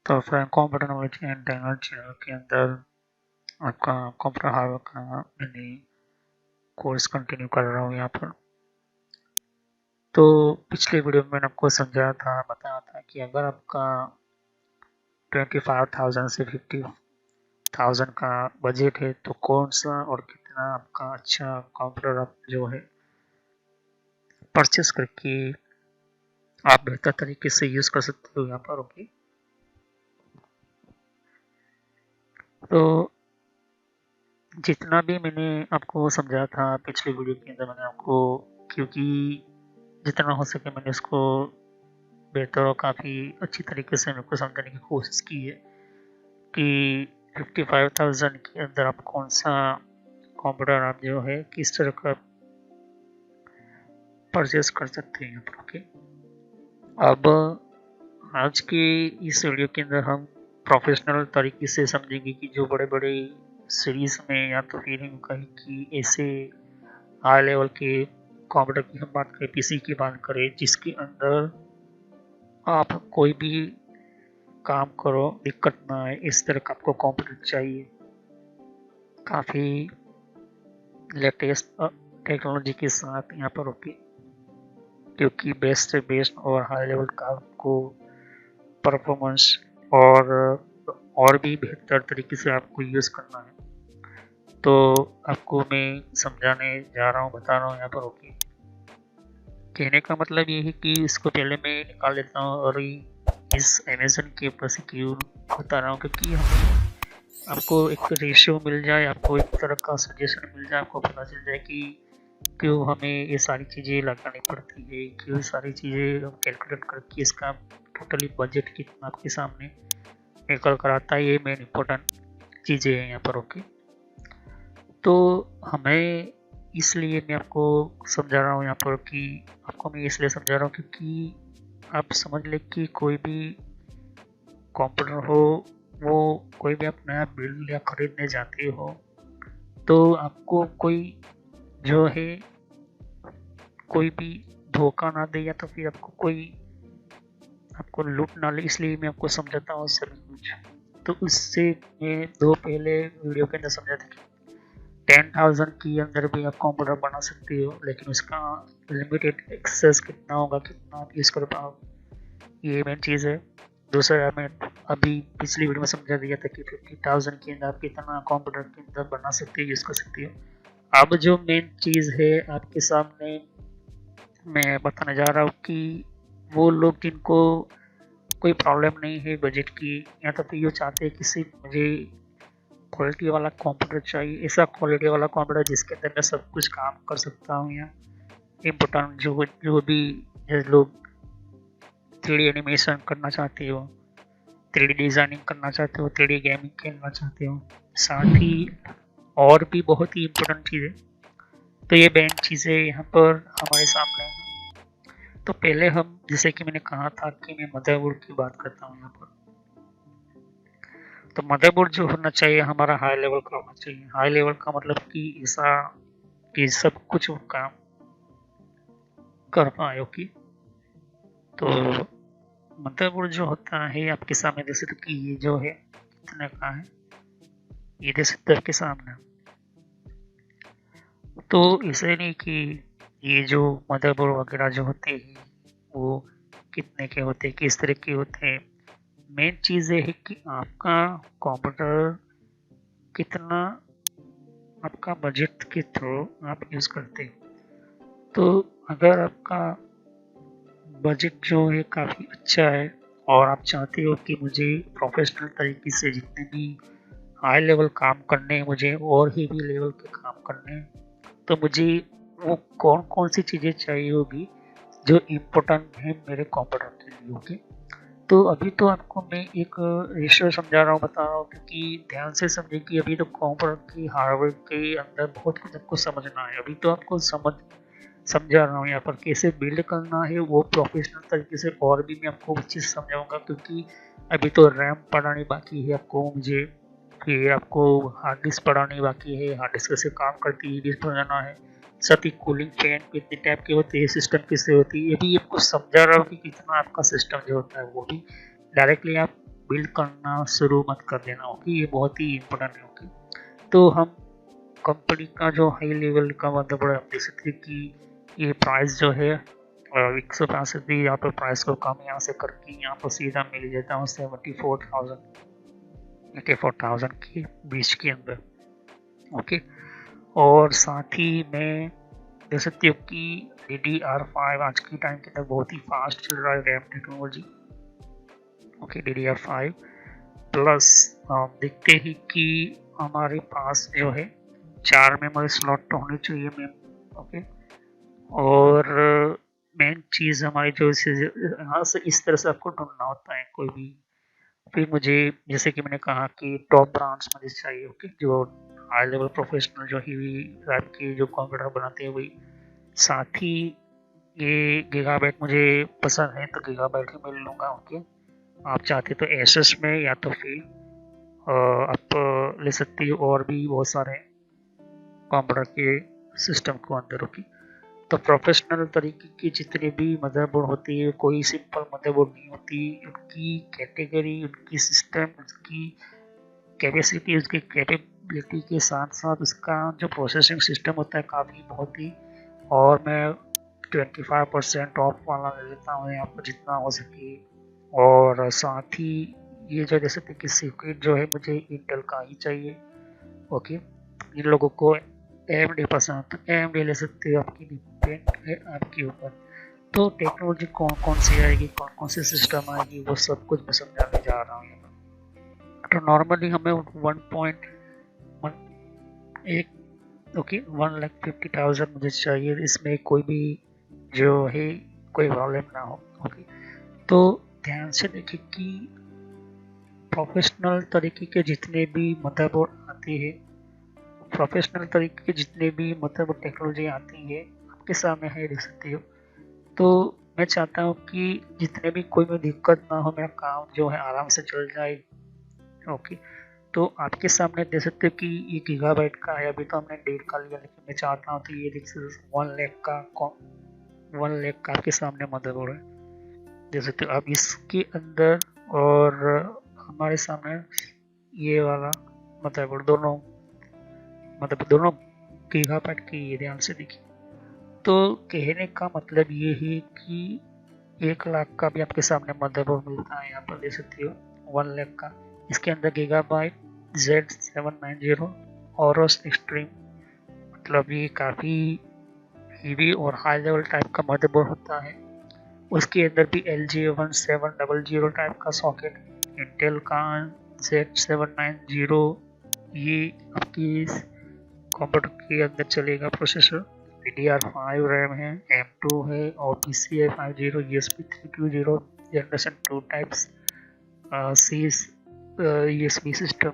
तो friend computer knowledge and technology channel के अंदर आपका कंप्यूटर हार्डवेयर का मैंने कोर्स कंटिन्यू कर रहा हूँ यहाँ पर। तो पिछले वीडियो में मैंने आपको समझाया था, बताया था कि अगर आपका 25,000 से 50,000 का बजट है तो कौन सा और कितना आपका अच्छा कंप्यूटर आप जो है परचेस करके आप बेहतर तरीके से यूज़ कर सकते हो यहाँ पर। ओके, तो जितना भी मैंने आपको समझाया था पिछले वीडियो के अंदर, मैंने आपको क्योंकि जितना हो सके मैंने उसको बेहतर और काफ़ी अच्छी तरीके से मेरे को समझाने की कोशिश की है कि 55,000 के अंदर आप कौन सा कंप्यूटर आप जो है किस तरह का परचेस कर सकते हैं। ओके, अब आज के इस वीडियो के अंदर हम प्रोफेशनल तरीके से समझेंगे कि जो बड़े बड़े सीरीज में या तो फिर कहीं की ऐसे हाई लेवल के कंप्यूटर की हम बात करें, पीसी की बात करें, जिसके अंदर आप कोई भी काम करो दिक्कत ना आए, इस तरह का आपको कंप्यूटर चाहिए। काफ़ी लेटेस्ट टेक्नोलॉजी के साथ यहाँ पर। ओके, क्योंकि बेस्ट से बेस्ट और हाई लेवल का आपको परफॉर्मेंस और भी बेहतर तरीके से आपको यूज़ करना है, तो आपको मैं समझाने जा रहा हूँ, बता रहा हूँ यहाँ पर। ओके, कहने का मतलब ये है कि इसको पहले मैं निकाल लेता हूँ और इस अमेज़न के ऊपर से क्यों बता रहा हूँ, क्योंकि हमें आपको एक रेशियो मिल जाए, आपको एक तरह का सजेशन मिल जाए, आपको पता चल जाए कि क्यों हमें ये सारी चीज़ें लगानी पड़ती है, क्यों सारी चीज़ें हम कैलकुलेट करके इसका टोटली बजट कितना आपके सामने निकल कर आता है। ये मेन इम्पोर्टेंट चीज़ें हैं यहाँ पर। ओके, तो हमें इसलिए मैं आपको समझा रहा हूँ यहाँ पर कि आपको मैं इसलिए समझा रहा हूँ क्योंकि आप समझ लें कि कोई भी कंप्यूटर हो, वो कोई भी आप नया बिल्ड या खरीदने जाते हो तो आपको कोई जो है कोई भी धोखा ना दे या तो फिर आपको लूट ना ले, इसलिए मैं आपको समझाता हूँ सभी कुछ। तो उससे मैं दो पहले वीडियो के अंदर समझा था कि 10,000 के अंदर भी आप कंप्यूटर बना सकते हो, लेकिन उसका लिमिटेड एक्सेस कितना होगा, कितना आप यूज़ कर पाओ, ये मेन चीज़ है। दूसरा, मैं अभी पिछली वीडियो में समझा दिया था कि 50,000 के अंदर आप कितना कंप्यूटर के अंदर बना सकते हो, यूज़ कर सकते हो। अब जो मेन चीज़ है आपके सामने मैं बताने जा रहा हूँ कि वो लोग जिनको कोई प्रॉब्लम नहीं है बजट की, या तो फिर ये चाहते हैं कि सिर्फ मुझे क्वालिटी वाला कंप्यूटर चाहिए, ऐसा क्वालिटी वाला कंप्यूटर जिसके अंदर मैं सब कुछ काम कर सकता हूँ, या इम्पोर्टेंट जो भी लोग 3D एनिमेशन करना चाहते हो, 3D डिज़ाइनिंग करना चाहते हो, 3D गेमिंग खेलना चाहते हो, साथ ही और भी बहुत ही इम्पोर्टेंट चीज़ें। तो ये मेन चीज़ें यहाँ पर हमारे सामने हैं। तो पहले हम, जैसे कि मैंने कहा था कि मैं मदरबोर्ड की बात करता हूँ यहाँ पर। तो मदरबोर्ड जो होना चाहिए हमारा हाई लेवल का होना चाहिए। हाई लेवल का मतलब कि ऐसा कि सब कुछ काम कर पाए। ओके, तो मदरबोर्ड जो होता है आपके सामने, जैसे तो कि ये जो है कितने का है, ये जैसे तो आपके सामने। तो इसे नहीं कि ये जो मदरबोर्ड वगैरह जो होते हैं वो कितने के होते हैं, किस तरह के होते हैं। मेन चीज़ ये है कि आपका कंप्यूटर कितना आपका बजट के थ्रू आप यूज़ करते हैं। तो अगर आपका बजट जो है काफ़ी अच्छा है और आप चाहते हो कि मुझे प्रोफेशनल तरीके से जितने भी हाई लेवल काम करने हैं, मुझे और ही भी लेवल के काम करने हैं, तो मुझे वो कौन कौन सी चीज़ें चाहिए होगी जो इम्पोर्टेंट है मेरे कंप्यूटर के लिए। ओके, तो अभी तो आपको मैं एक रेशियो समझा रहा हूँ, बता रहा हूँ, क्योंकि ध्यान से समझे कि अभी तो कंप्यूटर की हार्डवेयर के अंदर बहुत कुछ आपको समझना है। अभी तो आपको समझा रहा हूँ यहाँ पर कैसे बिल्ड करना है, वो प्रोफेशनल तरीके से और भी मैं आपको अच्छे से समझाऊंगा, क्योंकि अभी तो रैम पढ़ानी बाकी है आपको मुझे, फिर आपको हार्ड डिस्क पढ़ानी बाकी है, हार्ड डिस्क कैसे काम करती है डिस्क पढ़ाना है, साथ ही कूलिंग फैन कितने टाइप के होते हैं, सिस्टम किससे होती है, ये भी आपको समझा रहा हूँ कि कितना आपका सिस्टम जो होता है वो भी डायरेक्टली आप बिल्ड करना शुरू मत कर देना। ओके, ये बहुत ही इम्पोर्टेंट है। ओके, तो हम कंपनी का जो हाई लेवल का मदरबोर्ड आप देख सकते हैं कि ये प्राइस जो है 165 यहाँ पर प्राइस को कम यहाँ से करके यहाँ पर सीधा मिल जाता हूँ 84,000 के बीच के अंदर। ओके, और साथ ही मैं देख सकती हूँ कि DDR5 आज के टाइम के अंदर बहुत ही फास्ट चल रहा है RAM technology. Okay, DDR5 plus देखते ही कि हमारे पास जो है 4 मेमोरी स्लॉट तो होने चाहिए मैम। ओके, और मेन चीज़ हमारी जो यहाँ से इस तरह से आपको ढूंढना होता है कोई भी। फिर मुझे जैसे कि मैंने कहा कि टॉप ब्रांड्स मुझे चाहिए। ओके, जो हाई लेवल प्रोफेशनल जो ही रैप की जो कंप्यूटर बनाते हैं वही। साथ ही ये गीगाबाइट मुझे पसंद है तो गीगाबाइट ही मिल लूँगा। ओके, आप चाहते तो एसएस में या तो फिर आप ले सकते हो और भी बहुत सारे कंप्यूटर के सिस्टम को अंदर। ओके, तो प्रोफेशनल तरीके की जितनी भी मदरबोर्ड होती है कोई सिंपल मदरबोर्ड नहीं होती। उनकी कैटेगरी, उनकी सिस्टम, उसकी कैपेसिटी, उसकी कैपेबिलिटी के साथ साथ उसका जो प्रोसेसिंग सिस्टम होता है काफ़ी बहुत ही, और मैं 25% ऑफ वाला ले लेता हूँ यहाँ पर जितना हो सके। और साथ ही ये जो जैसे कि सीक्रेट जो है मुझे इंटेल का ही चाहिए। ओके, इन लोगों को AMD पसंद तो AMD ले सकते हो, आपकी डिपेंड है आपके ऊपर। तो टेक्नोलॉजी कौन कौन सी आएगी, कौन कौन सी सिस्टम आएगी, वो सब कुछ मैं समझाने जा रहा हूँ। तो नॉर्मली हमें 1.1 ओके 1,50,000 मुझे चाहिए, इसमें कोई भी जो है कोई प्रॉब्लम ना हो। ओके, तो ध्यान से देखिए कि प्रोफेशनल तरीके के जितने भी मदरबोर्ड आते हैं, प्रोफेशनल तरीके के जितने भी मदरबोर्ड टेक्नोलॉजी आती है आपके सामने है, देख सकते हो। तो मैं चाहता हूँ कि जितने भी कोई भी दिक्कत ना हो, मेरा काम जो है आराम से चल जाए। ओके, तो आपके सामने देख सकते हो कि ये गीगाबाइट का है, अभी तो हमने 1.5 का लिया, लेकिन मैं चाहता हूँ कि ये 1 लाख का आपके सामने मदरबोर्ड है, देख सकते हो आप इसके अंदर। और हमारे सामने ये वाला मदरबोर्ड दोनों गीगाबाइट की, ये ध्यान से देखिए। तो कहने का मतलब ये है कि 1 लाख का भी आपके सामने मदरबोर्ड मिलता है, यहाँ पर देख सकते हो 1 लाख का। इसके अंदर गीगाबाइट Z790 औरस एक्सट्रीम, मतलब ये काफ़ी हेवी और हाई लेवल टाइप का मदरबोर्ड होता है। उसके अंदर भी LG1700 टाइप का सॉकेट, इंटेल का Z790, ये आपकी कंप्यूटर के अंदर चलेगा प्रोसेसर। DDR5 रैम है, M2 है और PCI 50 USB 320 जनरेशन 2 टाइप्स सी USB सिस्टम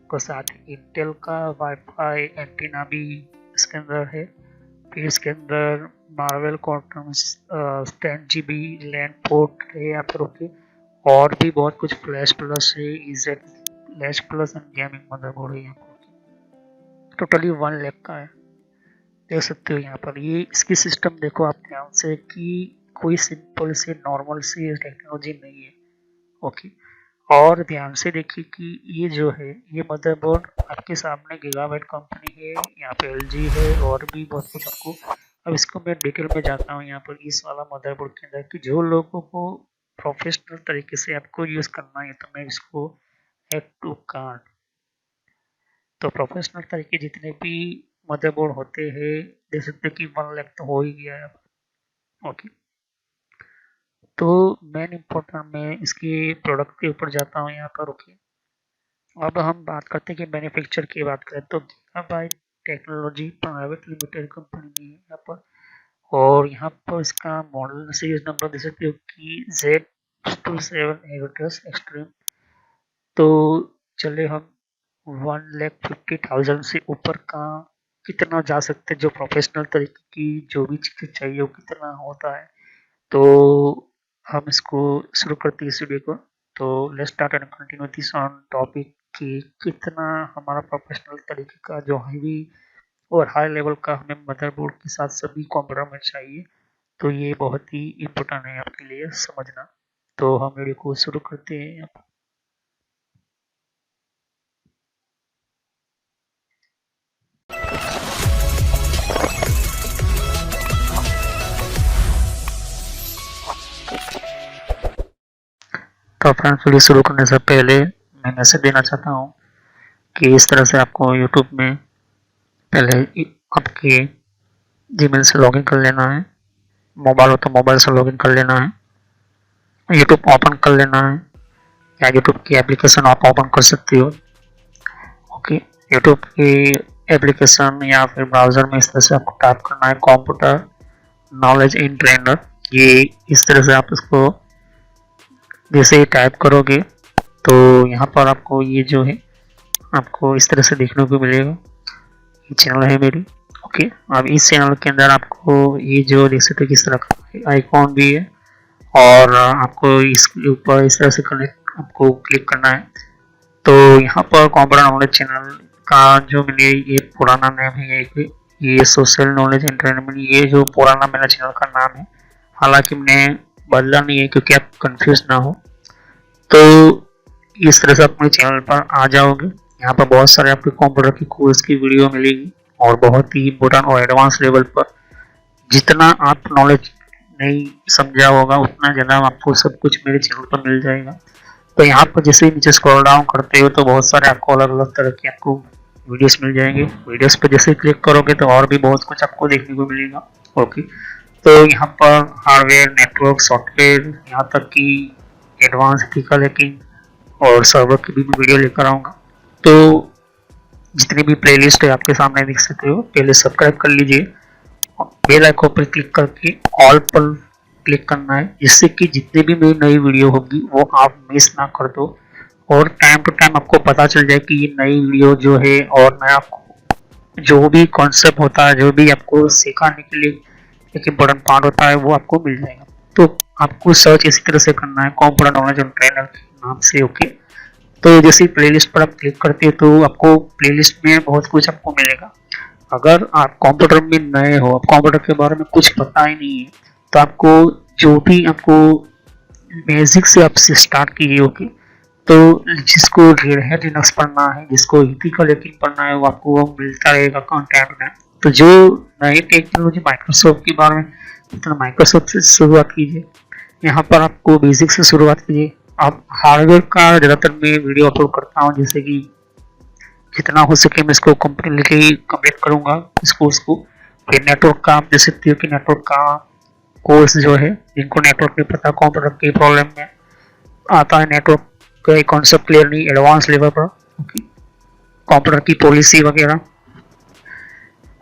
को साथ इंटेल का वाईफाई एंटीना भी इसके अंदर है। फिर इसके अंदर Marvel quantum 10 GB land port है यहाँ पर। ओके, और भी बहुत कुछ फ्लैश प्लस है, EZ flash plus and gaming motherboard है यहाँ पर। टोटली 1 लाख का है, देख सकते हो यहाँ पर। ये इसकी सिस्टम देखो आप ध्यान से कि कोई सिंपल से नॉर्मल सी टेक्नोलॉजी नहीं है। ओके, और ध्यान से देखिए कि ये जो है ये मदरबोर्ड आपके सामने गीगाबाइट कंपनी है, यहाँ पे LG है और भी बहुत कुछ आपको। अब इसको मैं डिटेल में जाता हूँ यहाँ पर इस वाला मदरबोर्ड के अंदर कि जो लोगों को प्रोफेशनल तरीके से आपको यूज करना है तो मैं इसको ऐड टू कार्ट। तो प्रोफेशनल तरीके जितने भी मदरबोर्ड होते हैं, देख सकते कि 1 लाख तो हो ही गया है। ओके, तो मेन इम्पोर्टेंट मैं इसके प्रोडक्ट के ऊपर जाता हूँ यहाँ पर। ओके, अब हम बात करते हैं कि मैन्युफैक्चर की बात करें तो gigabyte technology private limited company है यहाँ पर। और यहाँ पर इसका मॉडल सीरीज नंबर दे सकते हो कि Z27 एक्सट्रीम। तो चले हम 1,50,000 से ऊपर का कितना जा सकते हैं, जो प्रोफेशनल तरीके की जो भी चीज़ें चाहिए वो कितना होता है। तो हम इसको शुरू करते हैं इस वीडियो को। तो let's start and continue this on topic कि कितना हमारा प्रोफेशनल तरीके का जो हैवी और हाई लेवल का हमें मदरबोर्ड के साथ सभी कंप्यूटर में चाहिए। तो ये बहुत ही इम्पोर्टेंट है आपके लिए समझना। तो हम वीडियो को शुरू करते हैं। तो फ्रेंड्स, वीडियो शुरू करने से पहले मैं मैसेज देना चाहता हूँ कि इस तरह से आपको यूट्यूब में पहले आपके जीमेल से लॉगिन कर लेना है। मोबाइल हो तो मोबाइल से लॉगिन कर लेना है, यूट्यूब ओपन कर लेना है, या यूट्यूब की एप्लीकेशन आप ओपन कर सकते हो। ओके, यूट्यूब की एप्लीकेशन या फिर ब्राउज़र में इस तरह से आपको टाइप करना है कंप्यूटर नॉलेज इन ट्रेनर। ये इस तरह से आप इसको जैसे ही टाइप करोगे तो यहाँ पर आपको ये जो है आपको इस तरह से देखने को मिलेगा। ये चैनल है मेरी। ओके, अब इस चैनल के अंदर आपको ये जो देख सकते हो किस तरह का आइकॉन भी है, और आपको इसके ऊपर इस तरह से आपको क्लिक करना है। तो यहाँ पर कंप्यूटर नॉलेज चैनल का जो मैंने ये पुराना नाम है, ये सोशल नॉलेज एंटरटेनमेंट, ये जो पुराना मेरा चैनल का नाम है, हालांकि मैंने बदला नहीं है क्योंकि आप कंफ्यूज ना हो। तो इस तरह से आप मेरे चैनल पर आ जाओगे। यहाँ पर बहुत सारे आपके कंप्यूटर की कोर्स की वीडियो मिलेगी, और बहुत ही इम्पोर्टेंट और एडवांस लेवल पर जितना आप नॉलेज नहीं समझा होगा उतना ज़्यादा आपको सब कुछ मेरे चैनल पर मिल जाएगा। तो यहाँ पर जैसे ही नीचे स्क्रॉल डाउन करते हो तो बहुत सारे आपको अलग अलग तरह के आपको वीडियोस मिल जाएंगे। वीडियोस पर जैसे क्लिक करोगे तो और भी बहुत कुछ आपको देखने को मिलेगा। ओके, तो यहाँ पर हार्डवेयर, नेटवर्क, सॉफ्टवेयर, यहाँ तक कि एडवांस एथिकल हैकिंग और सर्वर की भी वीडियो लेकर आऊँगा। तो जितनी भी प्लेलिस्ट है आपके सामने देख सकते हो। पहले सब्सक्राइब कर लीजिए, बेल आइकन पर क्लिक करके ऑल पर क्लिक करना है, जिससे कि जितनी भी मेरी नई वीडियो होगी वो आप मिस ना कर दो, और टाइम टू टाइम आपको पता चल जाए कि ये नई वीडियो जो है, और मैं आपको जो भी कॉन्सेप्ट होता है, जो भी आपको सिखाने के लिए एक इम्पोर्टेंट पार्ट होता है, वो आपको मिल जाएगा। तो आपको सर्च इसी तरह से करना है कंप्यूटर नॉलेज ऑन ट्रेनर के नाम से। ओके, तो जैसे प्लेलिस्ट पर आप क्लिक करते हो तो आपको प्लेलिस्ट में बहुत कुछ आपको मिलेगा। अगर आप कंप्यूटर में नए हो, आप कंप्यूटर के बारे में कुछ पता ही नहीं है, तो आपको जो भी आपको बेसिक से आप स्टार्ट कीजिए। ओके, तो जिसको रेड हैट लिनक्स पढ़ना है, जिसको एथिकल हैकिंग पढ़ना है, वो आपको मिलता रहेगा कंटेंट में। तो जो नई टेक्नोलॉजी माइक्रोसॉफ्ट के बारे में, तो माइक्रोसॉफ्ट से शुरुआत कीजिए। यहाँ पर आपको बेसिक से शुरुआत कीजिए। आप हार्डवेयर का ज़्यादातर मैं वीडियो अपलोड करता हूँ, जैसे कि जितना हो सके मैं इसको कम्प्लीटली कंप्लीट करूँगा इस कोर्स को। फिर नेटवर्क का आप देख सकते हो कि नेटवर्क का कोर्स जो है, जिनको नेटवर्क में पता कंप्यूटर की प्रॉब्लम में आता है, नेटवर्क का कॉन्सेप्ट क्लियर नहीं एडवांस लेवल पर, कंप्यूटर की पॉलिसी वगैरह,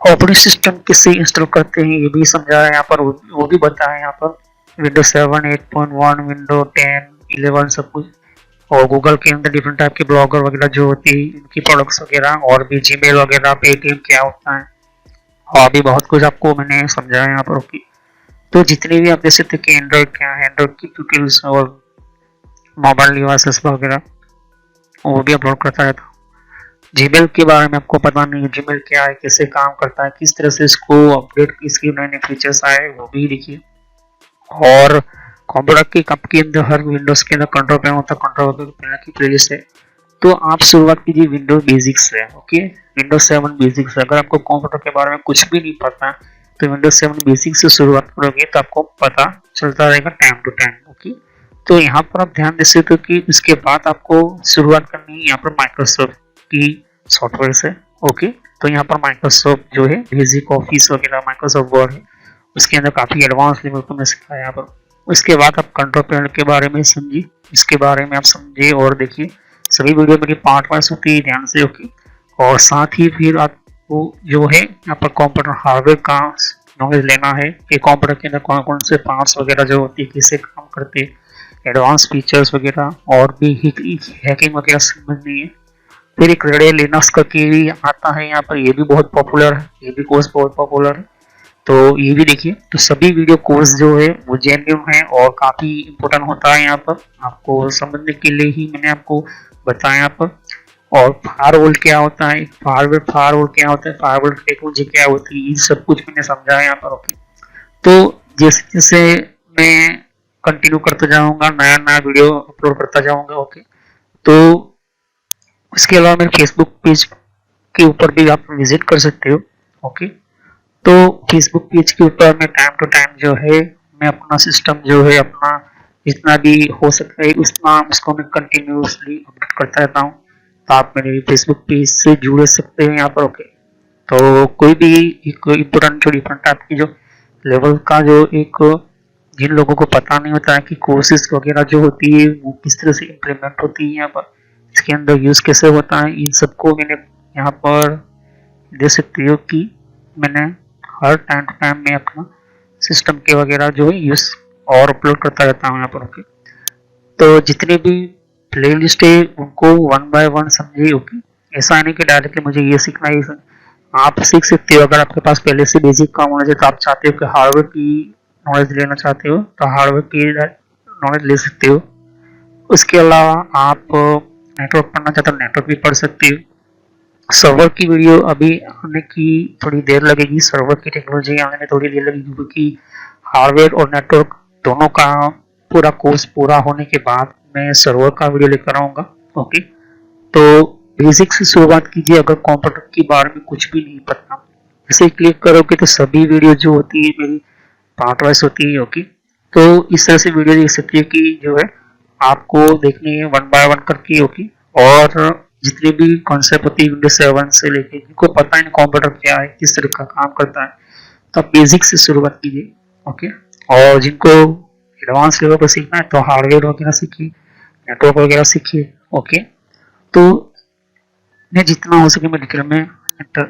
ऑपरेटिंग सिस्टम किससे इंस्टॉल करते हैं ये भी समझा है यहाँ पर, वो भी बताया है यहाँ पर। विंडोज 7, 8.1, विंडो 10, 11 सब कुछ, और गूगल के अंदर डिफरेंट टाइप के ब्लॉगर वगैरह जो होती है, इनकी प्रोडक्ट्स वगैरह, और भी जीमेल वगैरह, पेटीएम क्या होता है, और भी बहुत कुछ आपको मैंने समझाया यहाँ पर। ओके, तो जितने भी आप देख सकते कि एंड्रॉइड क्या है, एंड्रॉइड की ट्यूटोरियल्स और मोबाइल डिवाइसेस वगैरह वो भी अपलोड करता रहता हूँ। जीमेल के बारे में आपको पता नहीं है, जीमेल क्या है, कैसे काम करता है, किस तरह से इसको अपडेट, इसके नए नए फीचर्स आए, वो भी देखिए। और कंप्यूटर के कप के अंदर हर विंडोज के अंदर कंट्रोल पैनल होता है, कंट्रोल पैनल की प्लेलिस्ट है। तो आप शुरुआत कीजिए विंडोज बेसिक्स से। ओके, विंडोज 7 बेसिक्स से। अगर आपको कंप्यूटर के बारे में कुछ भी नहीं पता तो विंडोज 7 बेसिक्स से शुरुआत करोगे तो आपको पता चलता रहेगा टाइम टू टाइम। ओके, तो यहाँ पर आप ध्यान दे सकते हो कि इसके बाद आपको शुरुआत करनी है यहाँ पर माइक्रोसॉफ्ट की सॉफ्टवेयर से। ओके, तो यहाँ पर माइक्रोसॉफ्ट जो है बेसिक ऑफिस वगैरह, माइक्रोसॉफ्ट वर्ड है, उसके अंदर काफ़ी एडवांस लेवल पर मैं सिखाया यहाँ पर। उसके बाद आप कंट्रोल पैनल के बारे में समझिए, इसके बारे में आप समझिए और देखिए। सभी वीडियो मेरी पार्ट वाइज होती है, ध्यान से। ओके, और साथ ही फिर आपको जो है यहाँ पर कंप्यूटर हार्डवेयर का नॉलेज लेना है कि कंप्यूटर के अंदर कौन कौन से पार्ट्स वगैरह जो होती है, कैसे काम करते हैं, एडवांस फीचर्स वगैरह, और भी हैकिंग वगैरह समझनी है। फिर एक रेड लिनक्स करके भी आता है यहाँ पर, ये भी बहुत पॉपुलर है, ये भी कोर्स बहुत पॉपुलर है, तो ये भी देखिए। तो सभी वीडियो कोर्स जो है वो जेन्युइन है और काफ़ी इम्पोर्टेंट होता है यहाँ पर, आपको समझने के लिए ही मैंने आपको बताया यहाँ पर। और फायरवॉल क्या होता है, फायरवॉल क्या होता है, फायरवॉल टेक्नोलॉजी क्या होती है, ये सब कुछ मैंने समझाया यहाँ पर। ओके, तो जैसे जैसे मैं कंटिन्यू करता जाऊँगा, नया नया वीडियो अपलोड करता जाऊँगा। ओके, तो इसके अलावा मेरे फेसबुक पेज के ऊपर भी आप विजिट कर सकते हो। ओके, तो फेसबुक पेज के ऊपर मैं टाइम टू टाइम जो है मैं अपना सिस्टम जो है, अपना जितना भी हो सकता है उतना उसको मैं कंटिन्यूसली अपडेट करता रहता हूँ। तो आप मेरे फेसबुक पेज से जुड़ सकते हैं यहाँ पर। ओके, तो कोई भी एक इम्पोर्टेंट जो डिफरेंट आपकी जो लेवल का जो एक जिन लोगों को पता नहीं होता है कि कोर्सेज वगैरह जो होती है वो किस तरह से इम्प्लीमेंट होती है यहाँ पर, इसके अंदर यूज़ कैसे होता है, इन सबको मैंने यहाँ पर दे सकती हो कि मैंने हर टाइम टू टाइम में अपना सिस्टम के वगैरह जो है यूज़ और अपलोड करता रहता हूँ यहाँ पर। ओके, तो जितने भी प्ले लिस्ट है उनको वन बाय वन समझिए। ओके, ऐसा नहीं कि डायरेक्टली मुझे ये सीखना है, आप सीख सकते हो। अगर आपके पास पहले से बेसिक काम होना चाहिए तो आप चाहते हो कि हार्डवेयर की नॉलेज लेना चाहते हो तो हार्डवेयर की नॉलेज ले सकते हो। उसके अलावा आप नेटवर्क पढ़ना चाहते हो नेटवर्क भी पढ़ सकते हो। सर्वर की वीडियो अभी आने की थोड़ी देर लगेगी, सर्वर की टेक्नोलॉजी आने में थोड़ी देर लगेगी, क्योंकि हार्डवेयर और नेटवर्क दोनों का पूरा कोर्स पूरा होने के बाद मैं सर्वर का वीडियो लेकर आऊँगा। ओके, तो बेसिक से शुरुआत कीजिए। अगर कंप्यूटर के बारे में कुछ भी नहीं पता, इसे क्लिक करोगे तो सभी वीडियो जो होती है मेरी पार्ट वाइज होती है। ओके, तो इस तरह से वीडियो देख सकती है कि जो है आपको देखनी है वन बाय वन करके। ओके, और जितनी भी कॉन्सेप्ट होती है विंडोज 7 से लेके, जिनको पता है कंप्यूटर क्या है किस तरह का काम करता है, तो आप बेसिक से शुरुआत कीजिए। ओके, और जिनको एडवांस लेवल पर सीखना है तो हार्डवेयर वगैरह सीखिए, नेटवर्क वगैरह सीखिए। ओके, तो मैं जितना हो सके मैं डिटेल में एंटर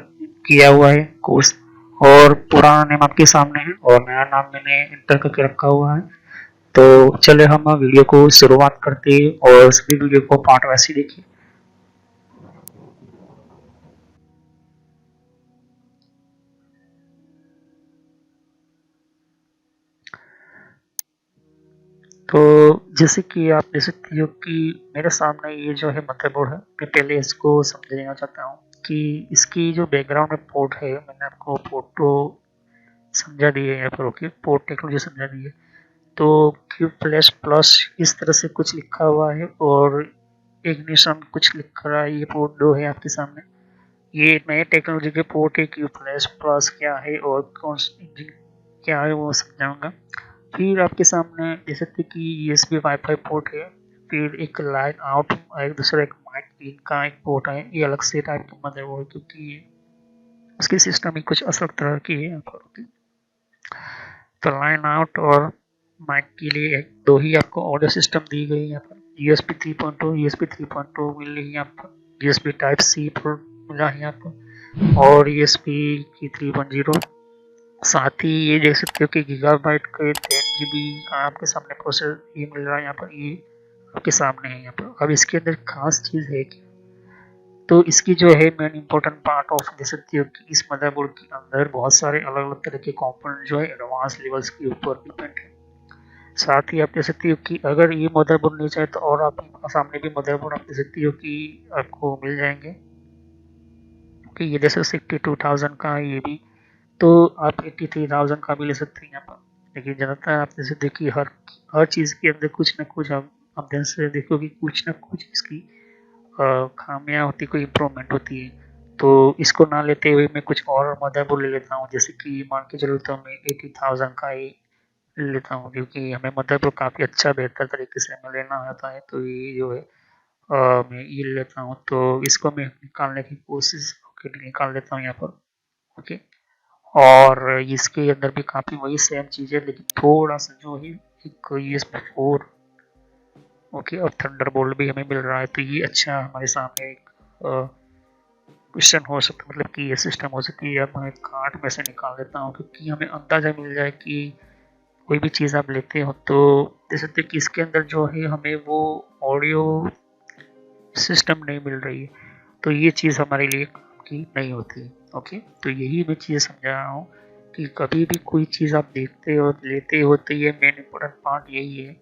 किया हुआ है कोर्स, और पुराना नेम आपके सामने है और नया नाम मैंने एंटर करके रखा हुआ है। तो चले हम वीडियो को शुरुआत करते हैं और सभी वीडियो को पार्ट वाइज ही देखिए। तो जैसे कि आप देख सकते हो कि मेरे सामने ये जो है मदरबोर्ड है, मैं पहले इसको समझ लेना चाहता हूँ कि इसकी जो बैकग्राउंड में पोर्ट है, मैंने आपको पोर्ट तो समझा दी है यहाँ पर। ओके, पोर्ट टेक्नोलॉजी समझा दी है। तो क्यू प्लस प्लस इस तरह से कुछ लिखा हुआ है और इग्निशन कुछ लिखा रहा है, ये पोर्ट दो है आपके सामने। ये नए टेक्नोलॉजी के पोर्ट है, क्यू प्लस प्लस क्या है और कौन सी इंजन क्या है वो समझाऊंगा। फिर आपके सामने देख सकते कि यूएसबी वाईफाई पोर्ट है, फिर एक लाइन आउट, एक दूसरा एक माइक इन का एक पोर्ट है। ये अलग से टाइप की मदरबोर्ड क्योंकि उसकी सिस्टम ही कुछ अलग तरह की है। तो लाइन आउट और माइक के लिए एक दो ही आपको ऑडियो सिस्टम दी गई है यहाँ पर। यूएसबी 3.2 यूएसबी 3.2 मिल रही है यहाँ पर, यूएसबी टाइप सी पोर्ट मिला है यहाँ पर, और यूएसबी की 3.0। साथ ही ये देख सकते हो कि गीगाबाइट के 10 GB का आपके सामने प्रोसेसर ये मिल रहा है यहाँ पर, ये आपके सामने है यहाँ पर। अब इसके अंदर खास चीज़ है कि तो इसकी जो है मेन इंपॉर्टेंट पार्ट ऑफ देख सकती हो कि इस मदरबोर्ड के अंदर बहुत सारे अलग अलग तरह के कंपोनेंट जो है एडवांस लेवल्स के ऊपर डिपेंड है। साथ ही आप देख सकती हो कि अगर ये मदरबोर्ड नहीं चाहे तो और आप सामने भी मदरबोर्ड आप देख सकती हो कि आपको मिल जाएंगे, क्योंकि ये जैसे 62,000 का है ये भी, तो आप 83,000 का भी ले सकते हैं यहाँ पर। लेकिन ज़्यादातर आप जैसे देखिए हर चीज़ के अंदर कुछ ना कुछ आप ध्यान से देखो कि कुछ ना कुछ इसकी खामियां होती, कोई इम्प्रूवमेंट होती है। तो इसको ना लेते हुए मैं कुछ और मदरबोर्ड ले लेता हूँ, जैसे कि मान के चलो तो मैं 80,000 का ही ले लेता हूँ, क्योंकि हमें मदरबोर्ड काफ़ी अच्छा बेहतर तरीके से हमें लेना होता है। तो ये जो है मैं ये ले लेता हूँ, तो इसको मैं निकालने की कोशिश निकाल लेता हूँ यहाँ पर। ओके, और इसके अंदर भी काफ़ी वही सेम चीज़ है, लेकिन थोड़ा सा जो है एक USB 4। ओके, और थंडरबोल्ट भी हमें मिल रहा है, तो ये अच्छा हमारे सामने एक क्वेश्चन हो सकता है, मतलब कि ये सिस्टम हो सकती है। अब मैं कार्ट में से निकाल लेता हूँ क्योंकि हमें अंदाज़ा मिल जाए कि कोई भी चीज़ आप लेते हो तो देख सकते कि इसके अंदर जो है हमें वो ऑडियो सिस्टम नहीं मिल रही है, तो ये चीज़ हमारे लिए काम की नहीं होती है। ओके, तो यही मैं चीज़ समझा रहा हूँ कि कभी भी कोई चीज़ आप देखते हो लेते हो तो ये मेन इम्पोर्टेंट पार्ट यही है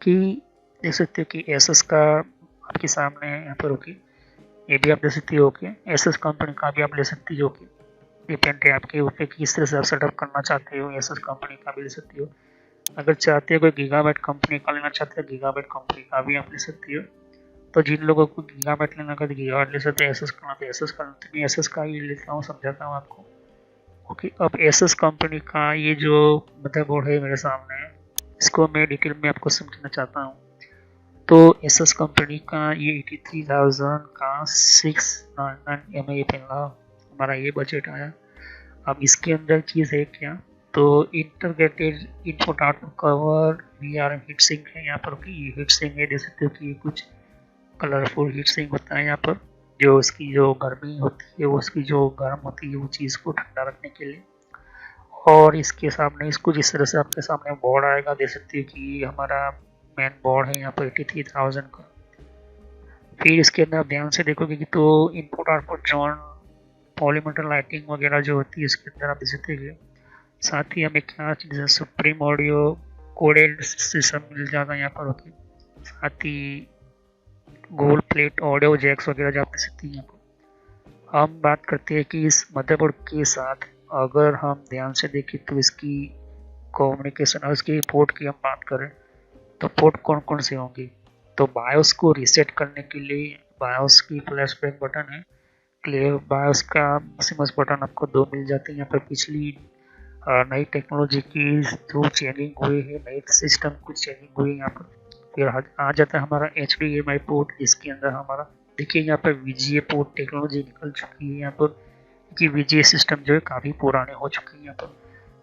कि देख सकते हो कि एसएस का आपके सामने है यहाँ पर। ओके, ये भी आप ले सकती हो। ओके, एसएस कंपनी का भी आप ले सकती हो। ओके, डिपेंड है आपके ऊपर किस तरह से आप सेटअप करना चाहते हो, एसएस कंपनी का भी ले सकती हो। अगर चाहते हो कोई गीगाबाइट कंपनी का लेना चाहते हो, गीगाबाइट कंपनी का भी आप ले सकती हो। तो जिन लोगों को गीगाबाइट लेना का गीगाबाइट ले सकते हैं, एसएस करना तो एसएस करना, तो मैं एसएस का ही लेता हूँ, समझाता हूँ आपको। ओके, अब एसएस कंपनी का ये जो मदरबोर्ड है मेरे सामने, इसको मैं डिटेल में आपको समझना चाहता हूँ। तो एसएस कंपनी का ये 83,000 का 699 mAh पेनला हमारा ये बजट आया। अब इसके अंदर चीज़ है क्या, तो integrated input output cover VRM heat sink है यहाँ पर कि ये हीट सिंक है, देख सकते हो कि ये कुछ कलरफुल हीट सिंक होता है यहाँ पर, जो उसकी जो गर्मी होती है वो उसकी जो गर्म होती है वो चीज़ को ठंडा रखने के लिए। और इसके सामने इसको जिस तरह से आपके सामने बोर्ड आएगा, देख सकते हो कि हमारा मेन बोर्ड है यहाँ पर 83,000 का। फिर इसके अंदर आप ध्यान से देखोगे कि तो इनपुट आउटपुट जॉन पॉलीमीटर लाइटिंग वगैरह जो होती है इसके अंदर आप देख सकते हैं। साथ ही हमें क्या चीज़ सुप्रीम ऑडियो कोडेड सिस्टम मिल जाता है यहाँ पर होती है। साथ ही गोल्ड प्लेट ऑडियो जैक्स वगैरह जो आप देख सकते हैं यहाँ पर। हम बात करते हैं कि इस मदरबोर्ड के साथ अगर हम ध्यान से देखें तो इसकी कम्युनिकेशन और इसकी पोर्ट की हम बात करें तो पोर्ट कौन कौन से होंगे, तो बायोस को रीसेट करने के लिए बायोस की फ्लैशबैक बटन है, क्लियर बायोस का सिमस बटन आपको 2 मिल जाते हैं यहाँ पर। पिछली नई टेक्नोलॉजी की थ्रू चेंजिंग हुई है, नई सिस्टम कुछ चेंजिंग हुई है यहाँ पर। फिर आ जाता है हमारा HDMI पोर्ट, इसके अंदर हमारा देखिए यहाँ पर VGA पोर्ट टेक्नोलॉजी निकल चुकी है यहाँ पर, कि VGA सिस्टम जो है काफ़ी पुराने हो चुके हैं यहाँ पर।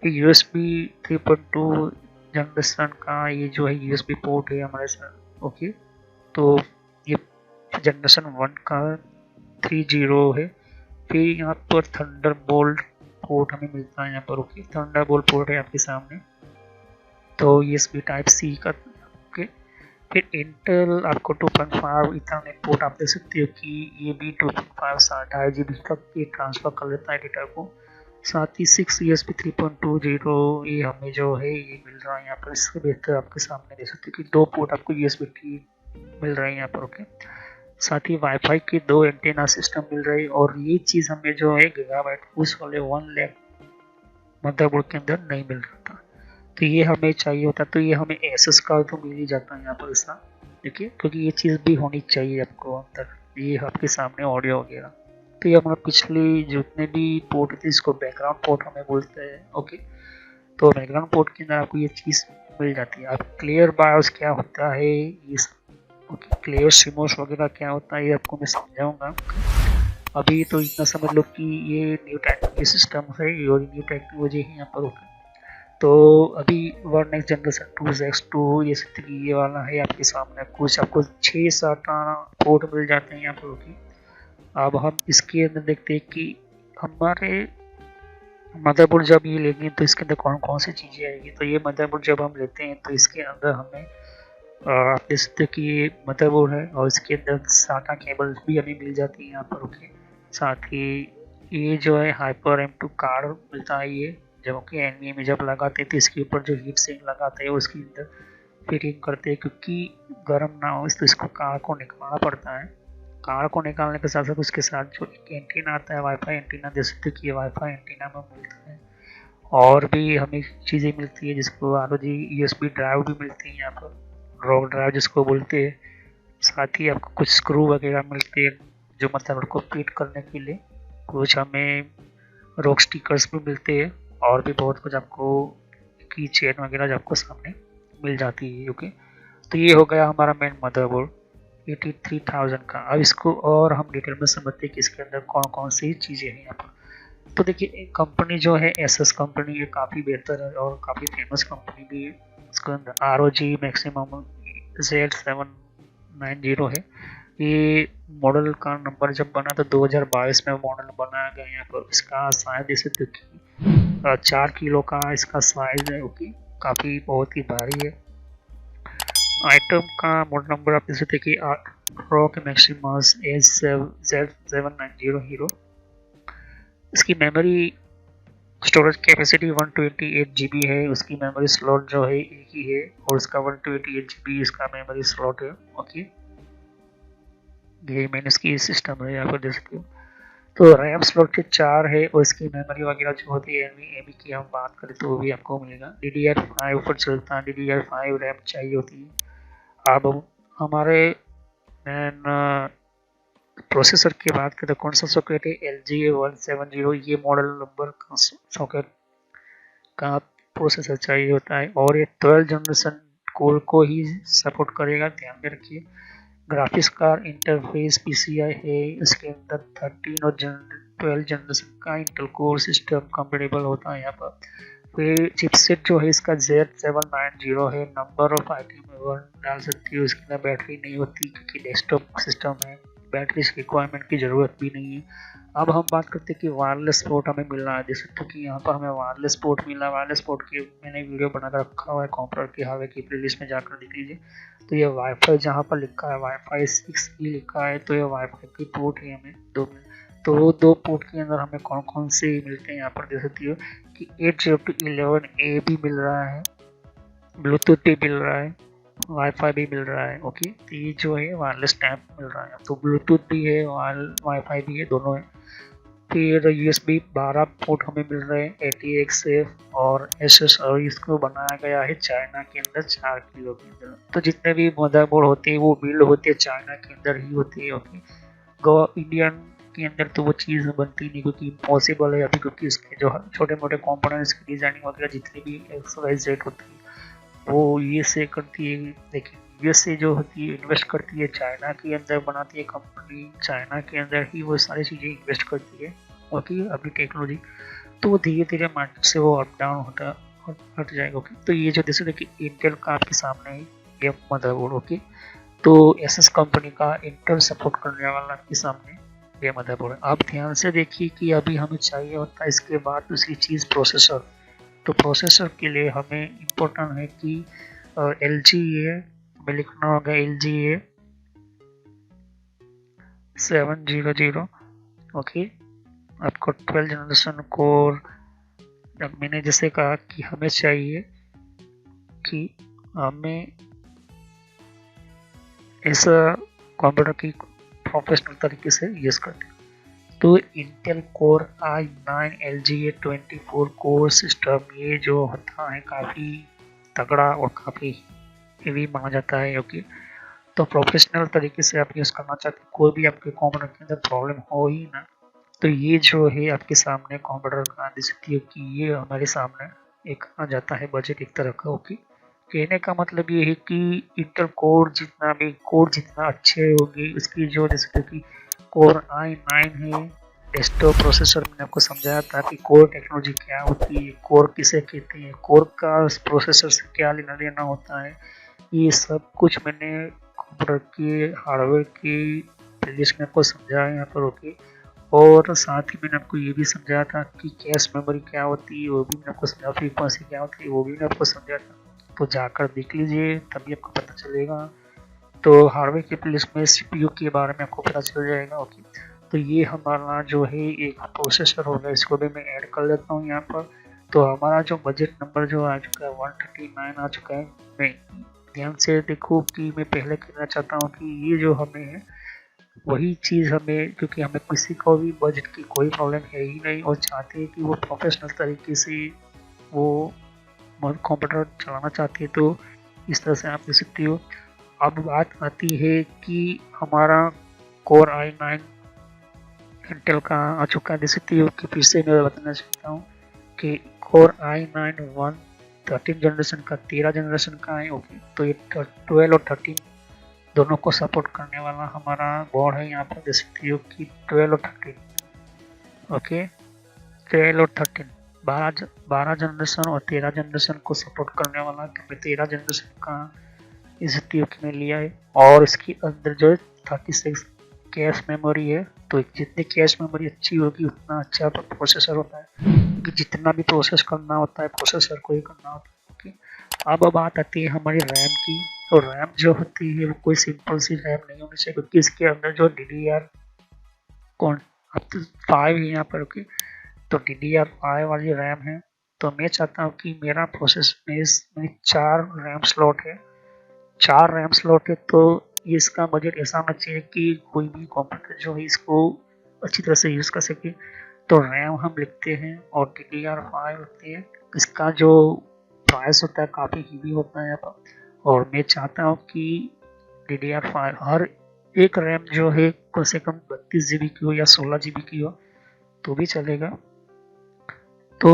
फिर USB 3.2 जनरेशन का ये जो है USB पोर्ट है हमारे साथ, ओके। तो ये जनरेशन 1 का 3.0 है। फिर यहाँ पर थंडरबोल्ट पोर्ट हमें मिलता है यहाँ पर, ओके। थंडरबोल्ट पोर्ट है आपके सामने, तो USB टाइप C का, ओके। फिर इंटेल आपको 2.5 इथरनेट पोर्ट आप देख सकते हो कि ये भी 2.5 2.5 GB तक ये ट्रांसफर कर लेता है डेटा को। साथ ही 6 USB 3.20 ये हमें जो है ये मिल रहा है यहाँ पर। इससे बेहतर आपके सामने देख सकते हो कि 2 पोर्ट आपको USB की मिल रहा है यहाँ पर, ओके। साथ ही वाईफाई के 2 एंटेना सिस्टम मिल रहे हैं, और ये चीज़ हमें जो है गीगाबाइट उस वाले 1 लाख मदरबोर्ड के अंदर नहीं मिल रहा था। तो ये हमें चाहिए होता, तो ये हमें एसएस का तो मिल ही जाता है यहाँ पर इसका, देखिए, क्योंकि ये चीज़ भी होनी चाहिए आपको अंदर, ये आपके सामने ऑडियो वगैरह। तो ये हमारा पिछली जितने भी पोर्ट थे इसको बैकग्राउंड पोर्ट हमें बोलते हैं, ओके। तो बैकग्राउंड पोर्ट के अंदर आपको ये चीज़ मिल जाती है। अब क्लियर बायोस क्या होता है, इस क्लियर सिमोस वगैरह क्या होता है ये आपको मैं समझाऊंगा। अभी तो इतना समझ लो कि ये न्यू टेक्नोलॉजी सिस्टम है और न्यू टेक्नोलॉजी है यहाँ पर, ओके। तो अभी वर्ड नेक्स्ट जनरेशन 2X2 ये 3 ये वाला है आपके सामने, कुछ आपको 6-7 पोर्ट मिल जाते हैं यहाँ पर, ओके। अब हम इसके अंदर देखते हैं कि हमारे मदरबोर्ड जब ये लेंगे तो इसके अंदर कौन कौन सी चीज़ें आएगी। तो ये मदरबोर्ड जब हम लेते हैं तो इसके अंदर हमें आप देख सकते हैं कि ये मदरबोर्ड है और इसके अंदर साटा केबल भी हमें मिल जाती है यहाँ पर, ओके। साथ ही ये जो है हाइपर M2 कार्ड मिलता है, ये जब कि एनवीए में जब लगाते हैं तो इसके ऊपर जो हीट सिंक लगाते हैं उसके अंदर फिटिंग करते हैं, क्योंकि गर्म ना हो तो इसको कार को निकालना पड़ता है। कार को निकालने के साथ साथ उसके साथ जो एक एंटीना आता है वाईफाई एंटीना, देख सकते कि वाईफाई एंटीना में मिलता है। और भी हमें चीज़ें मिलती है जिसको ROG USB ड्राइव भी मिलती है यहाँ पर, रॉक ड्राइव जिसको बोलते हैं। साथ ही आपको कुछ स्क्रू वगैरह मिलते हैं जो मतलब को फिट करने के लिए, कुछ हमें रॉक स्टिकर्स भी मिलते हैं, और भी बहुत कुछ आपको की चेन वगैरह जो आपको सामने मिल जाती है, ओके। तो ये हो गया हमारा मेन मदरबोर्ड 83,000 का। अब इसको और हम डिटेल में समझते हैं कि इसके अंदर कौन कौन सी चीज़ें हैं यहाँ पर। तो देखिए कंपनी जो है एसएस कंपनी, ये काफ़ी बेहतर है और काफ़ी फेमस कंपनी भी है। इसके अंदर ROG मैक्सिमम Z790 है। ये मॉडल का नंबर जब बना तो 2022 में मॉडल बनाया गया यहाँ पर। इसका साइज जैसे देखिए 4 किलो का इसका साइज है, ओके। काफ़ी बहुत ही भारी है। आइटम का मॉडल नंबर आप जैसे देखिए रॉक मैक्सिमस Z790 हीरो। इसकी मेमोरी स्टोरेज कैपेसिटी 128 GB है। उसकी मेमोरी स्लॉट जो है एक ही है और इसका 128 GB इसका मेमोरी स्लॉट है, ओके। ये मैंने इसकी सिस्टम है यहाँ पर देख सकते हो। तो रैम स्लॉट 4 है और इसकी मेमोरी वगैरह जो होती है एमबी की हम बात करें तो वो भी आपको मिलेगा। DDR5 पर चलता है, DDR5 रैम चाहिए होती है। अब हमारे मैन प्रोसेसर की बात करें तो कौन सा सॉकेट है, LGA170 ये मॉडल नंबर का सॉकेट का प्रोसेसर चाहिए होता है और ये 12 जनरेशन कोर को ही सपोर्ट करेगा, ध्यान में रखिए। ग्राफिक्स कार्ड इंटरफेस PCI है, इसके अंदर 13 और 12 जनरेशन का इंटेल कोर सिस्टम कंपेटेबल होता है यहाँ पर। फिर चिपसेट जो है इसका Z790 है, नंबर ऑफ आइटम में 1 डाल सकती है, उसके अंदर बैटरी नहीं होती क्योंकि डेस्कटॉप सिस्टम है, बैटरी रिक्वायरमेंट की ज़रूरत भी नहीं है। अब हम बात करते हैं कि वायरलेस पोर्ट हमें मिल रहा है, जैसे तो कि यहाँ पर हमें वायरलेस पोर्ट मिला है। वायरलेस पोर्ट की मैंने वीडियो बनाकर रखा हुआ है कंप्यूटर की हार्डवेयर की प्लेलिस्ट में जाकर देख लीजिए। तो ये वाईफाई जहाँ पर लिखा है वाईफाई 6E लिखा है, तो ये वाईफाई की पोर्ट है हमें दो में। तो दो पोर्ट के अंदर हमें कौन कौन से मिलते हैं यहाँ पर देख सकती हो कि 802.11a भी मिल रहा है, ब्लूटूथ भी मिल रहा है, वाईफाई भी मिल रहा है। ओके, तो ये जो है वायरलेस टैप मिल रहा है, तो ब्लूटूथ भी है, वाईफाई भी है, दोनों है। फिर USB 12 पोर्ट हमें मिल रहे हैं, ATX और SS, और इसको बनाया गया है चाइना के अंदर 4 किलो के अंदर। तो जितने भी मदरबोर्ड होते हैं वो बिल्ड होते हैं चाइना के अंदर ही होते हैं। ओके, इंडियन के अंदर तो वो चीज़ बनती नहीं क्योंकि इम्पॉसिबल है अभी, क्योंकि उसके जो छोटे मोटे कंपोनेंट्स की डिजाइनिंग वगैरह जितनी भी XYZ होती है वो USA करती है, लेकिन USA जो होती है इन्वेस्ट करती है चाइना के अंदर, बनाती है कंपनी चाइना के अंदर ही वो सारी चीज़ें इन्वेस्ट करती है। ओके, अभी टेक्नोलॉजी तो वो धीरे धीरे मार्केट से वो अप डाउन हट जाएगा। ओके, तो ये जो जैसे देखिए इंटेल का आपके सामने है ये मदरबोर्ड। ओके, तो एसएस कंपनी का इंटेल सपोर्ट करने वाला आपके सामने ये मदरबोर्ड है। आप ध्यान से देखिए कि अभी हमें चाहिए होता है इसके बाद दूसरी चीज़ प्रोसेसर। तो प्रोसेसर के लिए हमें इम्पोर्टेंट है कि LG है, हमें लिखना होगा LG है 700। ओके, आपको 12 जनरेशन कोर। अब मैंने जैसे कहा कि हमें चाहिए कि हमें ऐसा कंप्यूटर की प्रोफेशनल तरीके से यूज़ करते हैं, तो Intel core i9 LGA24 core system ये जो होता है काफ़ी तगड़ा और काफ़ी हेवी माना जाता है। ओके, तो प्रोफेशनल तरीके से आप यूज़ करना चाहते हैं, कोई भी आपके कंप्यूटर के अंदर प्रॉब्लम हो ही ना, तो ये जो है आपके सामने कंप्यूटर का दे सकती है कि ये हमारे सामने एक आ जाता है बजट एक तरह का। ओके, कहने का मतलब ये है कि इंटेल कोर जितना अच्छे होंगे उसकी जो जैसे कि कोर i9 है डेस्कटॉप प्रोसेसर, मैंने आपको समझाया था कि कोर टेक्नोलॉजी क्या होती है, कोर किसे कहते हैं, कोर का प्रोसेसर से क्या लेना देना होता है, ये सब कुछ मैंने कंप्यूटर की हार्डवेयर की प्लेलिस्ट में आपको समझाया यहाँ पर। ओके, और साथ ही मैंने आपको ये भी समझाया था कि कैश मेमोरी क्या होती है, वो भी मैंने आपको समझाया, फ्रीक्वेंसी क्या होती है वो भी मैंने आपको समझाया था, तो जाकर देख लीजिए तभी आपको पता चलेगा। तो हार्डवेयर की प्लेलिस्ट में CPU के बारे में आपको पता चल जाएगा। ओके, तो ये हमारा जो है एक प्रोसेसर होगा, इसको भी मैं ऐड कर देता हूँ यहाँ पर। तो हमारा जो बजट नंबर जो आ चुका है 139 आ चुका है। मैं ध्यान से देखो कि मैं पहले कहना चाहता हूँ कि ये जो हमें है वही चीज़ हमें, क्योंकि हमें किसी को भी बजट की कोई प्रॉब्लम है ही नहीं और चाहते हैं कि वो प्रोफेशनल तरीके से वो कंप्यूटर चलाना चाहते हैं, तो इस तरह से आप देख सकते हो। अब बात आती है कि हमारा कोर i9 इंटेल का आ चुका है, देख सकते हो कि फिर से मैं बताना चाहता हूँ कि कोर i9 13 जनरेशन का 13 जनरेशन का है। ओके, तो ये 12 और 13 दोनों को सपोर्ट करने वाला हमारा बोर्ड है। यहाँ पर देख सकते हो कि 12 और 13। ओके, 12 और 13 12 जनरेशन और 13 जनरेशन को सपोर्ट करने वाला, क्योंकि 13 जनरेशन का इस ट्यूब में लिया है और इसके अंदर जो 36 कैश मेमोरी है। तो जितनी कैश मेमोरी अच्छी होगी उतना अच्छा प्रोसेसर होता है, क्योंकि जितना भी प्रोसेस करना होता है प्रोसेसर को ही करना होता है। ओके, अब बात आती है हमारी रैम की। तो रैम जो होती है वो कोई सिंपल सी रैम नहीं होनी चाहिए, क्योंकि इसके अंदर जो DDR कौन अब तो 5 है यहाँ पर। ओके, तो DDR5 वाली रैम है। तो मैं चाहता हूँ कि मेरा प्रोसेस में 4 रैम स्लॉट है, 4 रैम स्लॉट है, तो इसका बजट ऐसा होना चाहिए कि कोई भी कंप्यूटर जो है इसको अच्छी तरह से यूज़ कर सके। तो रैम हम लिखते हैं और DDR5 लिखते हैं। इसका जो प्राइस होता है काफ़ी हेवी होता है यहाँ पर, और मैं चाहता हूँ कि DDR5 हर एक रैम जो है कम से कम 32 GB की हो या 16 GB की हो तो भी चलेगा। तो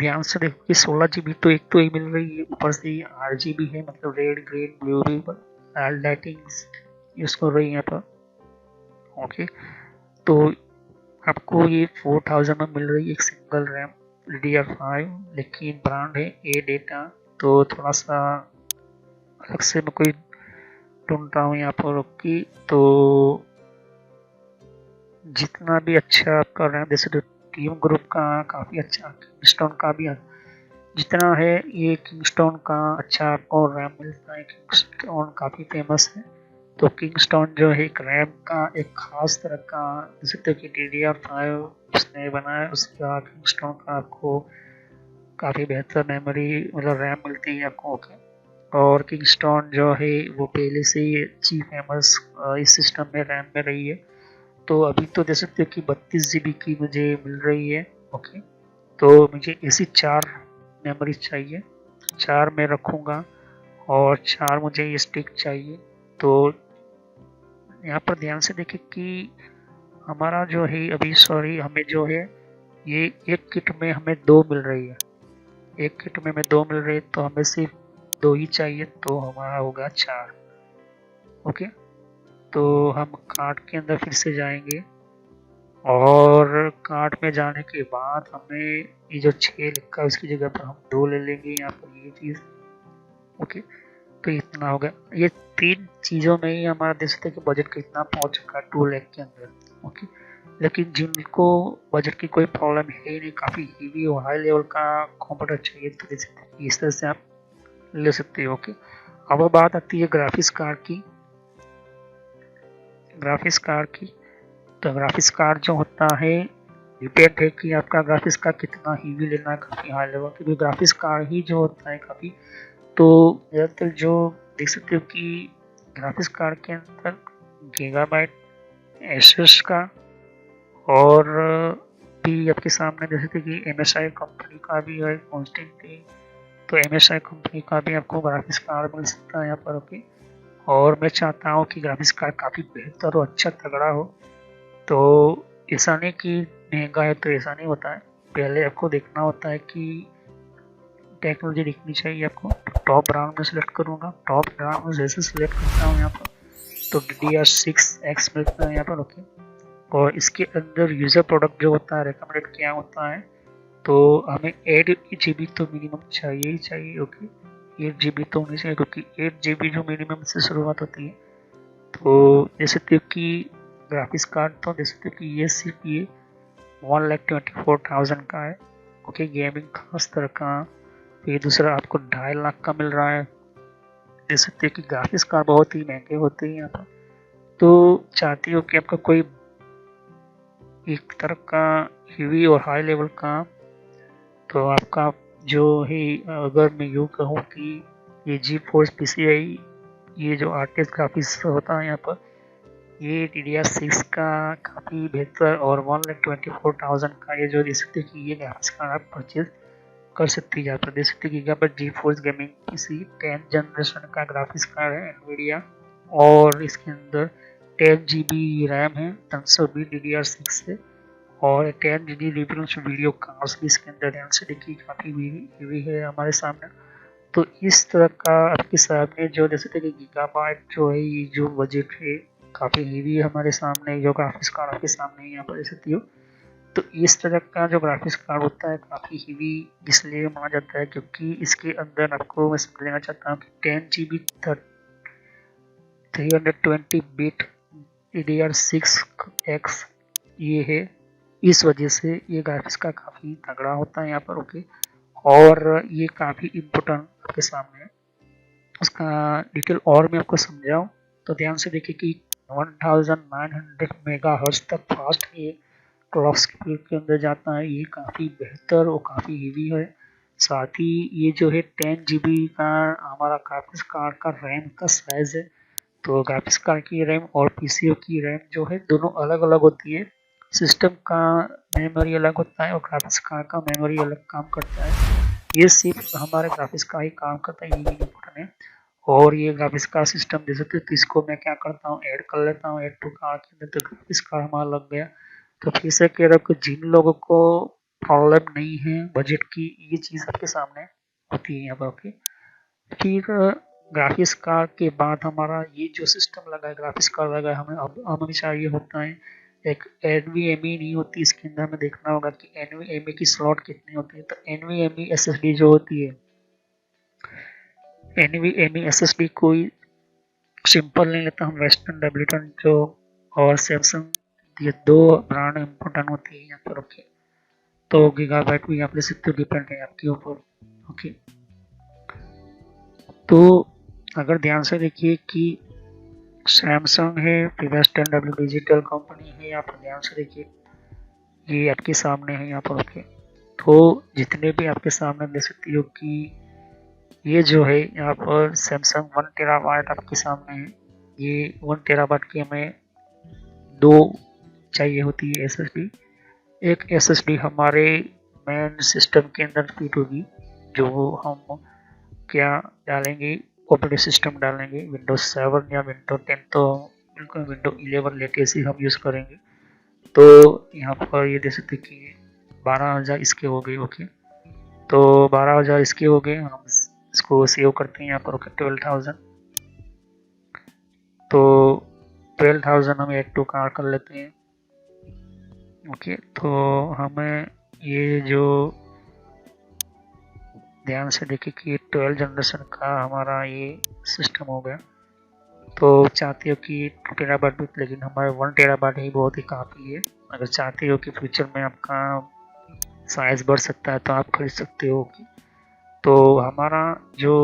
ध्यान से देखो कि 16 GB तो एक तो ही मिल रही है, ऊपर से 8 GB है, मतलब रेड ग्रीन ब्लू भी लाइटिंग्स यूज कर रही है यहाँ पर। ओके, तो आपको ये 4000 में मिल रही है एक सिंगल रैम DDR5, लेकिन ब्रांड है ए डेटा। तो थोड़ा सा अलग से मैं कोई ढूंढ रहा हूँ यहाँ पर। ओके, तो जितना भी अच्छा आपका रैम, जैसे तो टीम ग्रुप का काफ़ी अच्छा, किंगस्टोन का भी जितना है, ये किंगस्टोन का अच्छा आपको रैम मिलता है। किंगस्टोन काफ़ी फेमस है। तो किंगस्टोन जो है एक रैम का एक खास तरह का, जैसे कि DDR5 उसने बनाया, उसका किंगस्टोन का आपको काफ़ी बेहतर मेमोरी मतलब रैम मिलती है आपको। ओके, और किंगस्टोन जो है वो पहले से ही अच्छी फेमस इस सिस्टम में रैम में रही है। तो अभी तो देख सकते हो कि 32 GB की मुझे मिल रही है। ओके, तो मुझे ऐसी 4 मेमोरी चाहिए, 4 मैं रखूँगा, और 4 मुझे ये स्टिक चाहिए। तो यहाँ पर ध्यान से देखें कि हमारा जो है अभी, सॉरी, हमें जो है ये एक किट में हमें 2 मिल रही है, एक किट में हमें 2 मिल रही है, तो हमें सिर्फ 2 ही चाहिए, तो हमारा होगा 4। ओके, तो हम कार्ट के अंदर फिर से जाएंगे, और कार्ट में जाने के बाद हमें ये जो 6 लिखा है उसकी जगह पर हम 2 ले लेंगे यहाँ पर, ये चीज़। ओके, तो इतना हो गया। ये 3 चीज़ों में ही हमारा देख सकते हैं कि बजट कितना पहुंच चुका है 2 लाख के अंदर। ओके, लेकिन जिनको बजट की कोई प्रॉब्लम है ही नहीं, काफ़ी हेवी और हाई लेवल का कंप्यूटर चाहिए, तो देख सकते हैं इस तरह से आप ले सकते हो। ओके, अब बात आती है ग्राफिक्स कार्ड की। ग्राफिक्स कार्ड की, तो ग्राफिक्स कार्ड जो होता है, डिपेंड है कि आपका ग्राफिक्स कार्ड कितना हीवी लेना है, काफ़ी हाई लेवल, क्योंकि ग्राफिक्स कार्ड ही जो होता है काफ़ी, तो ज़्यादातर जो देख सकते हो कि ग्राफिक्स कार्ड के अंदर गीगाबाइट एसएस का, और भी आपके सामने देख सकते कि MSI कंपनी का भी है कॉन्स्टेंटली, तो MSI कंपनी का भी आपको ग्राफिक्स कार्ड मिल सकता है यहाँ पर। ओके, और मैं चाहता हूँ कि ग्राफिक्स कार्ड काफ़ी बेहतर और अच्छा तगड़ा हो। तो ऐसा नहीं कि महंगा है तो ऐसा नहीं होता है, पहले आपको देखना होता है कि टेक्नोलॉजी दिखनी चाहिए आपको। टॉप ब्रांड में सिलेक्ट करूँगा, टॉप ब्रांड में जैसे सिलेक्ट करता हूँ यहाँ पर, तो DDR6X मिलता है यहाँ पर। ओके, और इसके अंदर यूज़र प्रोडक्ट जो होता है रिकमेंडेड क्या होता है, तो हमें 8 GB तो मिनिमम चाहिए ही चाहिए। ओके, 8 GB तो होनी चाहिए, क्योंकि 8 GB जो मिनिमम से शुरुआत होती है। तो जैसे कि ग्राफिक्स कार्ड, तो जैसे कि ये सिर्फ ये 1,24,000 का है। ओके, गेमिंग खास तरह का। ये दूसरा आपको 2.5 लाख का मिल रहा है। देख सकते हैं कि ग्राफिक्स कार्ड बहुत ही महंगे होते हैं यहाँ पर। तो चाहती हो कि आपका कोई एक तरह का हेवी और हाई लेवल का, तो आपका जो है, अगर मैं यूँ कहूँ कि ये GeForce PCI, ये जो आरटीएक्स ग्राफिक्स होता है यहाँ पर, ये DDR6 का काफ़ी बेहतर, और 1,24,000 का ये जो देख सकते हैं कि ये ग्राफिक्स कार्ड आप परचेज कर सकती है। यहाँ पर देख सकते हैं कि यहाँ पर GeForce गेमिंग PC 10 जनरेशन का ग्राफिक्स कार्ड है NVIDIA, और इसके अंदर 10 GB रैम है, 320 DDR6 से, और 10 GB रिफरेंस वीडियो कार्ड्स भी इसके अंदर। ध्यान से देखिए काफ़ी हेवी है हमारे सामने। तो इस तरह का आपके सामने जो जैसे कि गीगाबाइट जो है, ये जो बजट है काफ़ी हेवी है हमारे सामने, जो ग्राफिक्स कार्ड आपके सामने यहाँ पर देख सकती हो। तो इस तरह का जो ग्राफिक्स कार्ड होता है काफ़ी हेवी इसलिए माना जाता है, क्योंकि इसके अंदर आपको मैं समझाना चाहता हूँ कि 10 GB 320 बिट DDR6X ये है, इस वजह से ये ग्राफिक्स का काफ़ी तगड़ा होता है यहाँ पर। ओके, और ये काफ़ी इम्पोर्टेंट आपके सामने है। उसका डिटेल और मैं आपको समझाऊँ, तो ध्यान से देखिए कि 1900 मेगाहर्ट्ज तक फास्ट ये क्लॉक स्पीड के अंदर जाता है। ये काफ़ी बेहतर और काफ़ी हेवी है। साथ ही ये जो है 10 GB का हमारा ग्राफिक्स कार्ड का रैम का साइज है। तो ग्राफिक्स कार्ड की रैम और पीसीओ की रैम जो है दोनों अलग अलग होती है। सिस्टम का मेमोरी अलग होता है और ग्राफिक्स कार्ड का मेमोरी अलग काम करता है। ये सिर्फ हमारे ग्राफिक्स का ही काम करता है, ये इम्पोर्टेंट है। और ये ग्राफिक्स का सिस्टम दे सकते हो, तो इसको मैं क्या करता हूँ, ऐड कर लेता हूँ ऐड टू कार्ड के अंदर, तो ग्राफिक्स कार्ड हमारा लग गया। तो फिर से कह रहा हूँ कि जिन लोगों को प्रॉब्लम नहीं है बजट की, ये चीज़ आपके सामने होती है यहाँ पर। ओके, फिर ग्राफिक्स कार्ड के बाद हमारा ये जो सिस्टम लगा है, ग्राफिक्स कार्ड लगा है, अब हमें चाहिए होता है एक NVMe नहीं होती, इसके अंदर हमें देखना होगा कि NVMe की स्लॉट कितनी होती है। तो NVMe SSD जो होती है, NVMe SSD कोई सिंपल नहीं लेता, हम वेस्टर्न, डब्ल्यूटन जो और सैमसंग, ये दो ब्रांड इम्पोर्टेंट होती है यहाँ पर। ओके, तो गीगाबाइट भी आप ले सकते हो, डिपेंड है आपके ऊपर। ओके, तो अगर ध्यान से देखिए कि सैमसंग है, फिर वेस्टर्न डब्ल्यू डिजिटल कंपनी है, यहाँ पर ध्यान से देखिए, ये आपके सामने है यहाँ पर। ओके, तो जितने भी आपके सामने देख सकती हो कि ये जो है यहाँ पर सैमसंग 1 टेराबाइट आपके सामने है। ये 1 टेराबाइट की हमें दो चाहिए होती है SSD। एक SSD हमारे मेन सिस्टम के अंदर फिट होगी, जो हम क्या डालेंगे, ऑपरेटिंग सिस्टम डालेंगे विंडोज 7 या विंडो 10, तो बिल्कुल विंडो 11 लेटेस्ट ही हम यूज़ करेंगे। तो यहाँ पर ये देख सकते कि 12,000 इसके हो गए। ओके, तो 12,000 इसके हो गए, हम इसको सेव करते हैं यहाँ पर। ओके, 12,000, तो 12,000 हम ऐड टू कार्ट कर लेते हैं। ओके, तो हमें ये जो ध्यान से देखिए कि 12 जनरेशन का हमारा ये सिस्टम हो गया। तो चाहती हो कि 2 टेराबाइट भी, लेकिन हमारे 1 टेराबाइट ही बहुत ही काफ़ी है। अगर चाहती हो कि फ्यूचर में आपका साइज़ बढ़ सकता है तो आप खरीद सकते हो। तो हमारा जो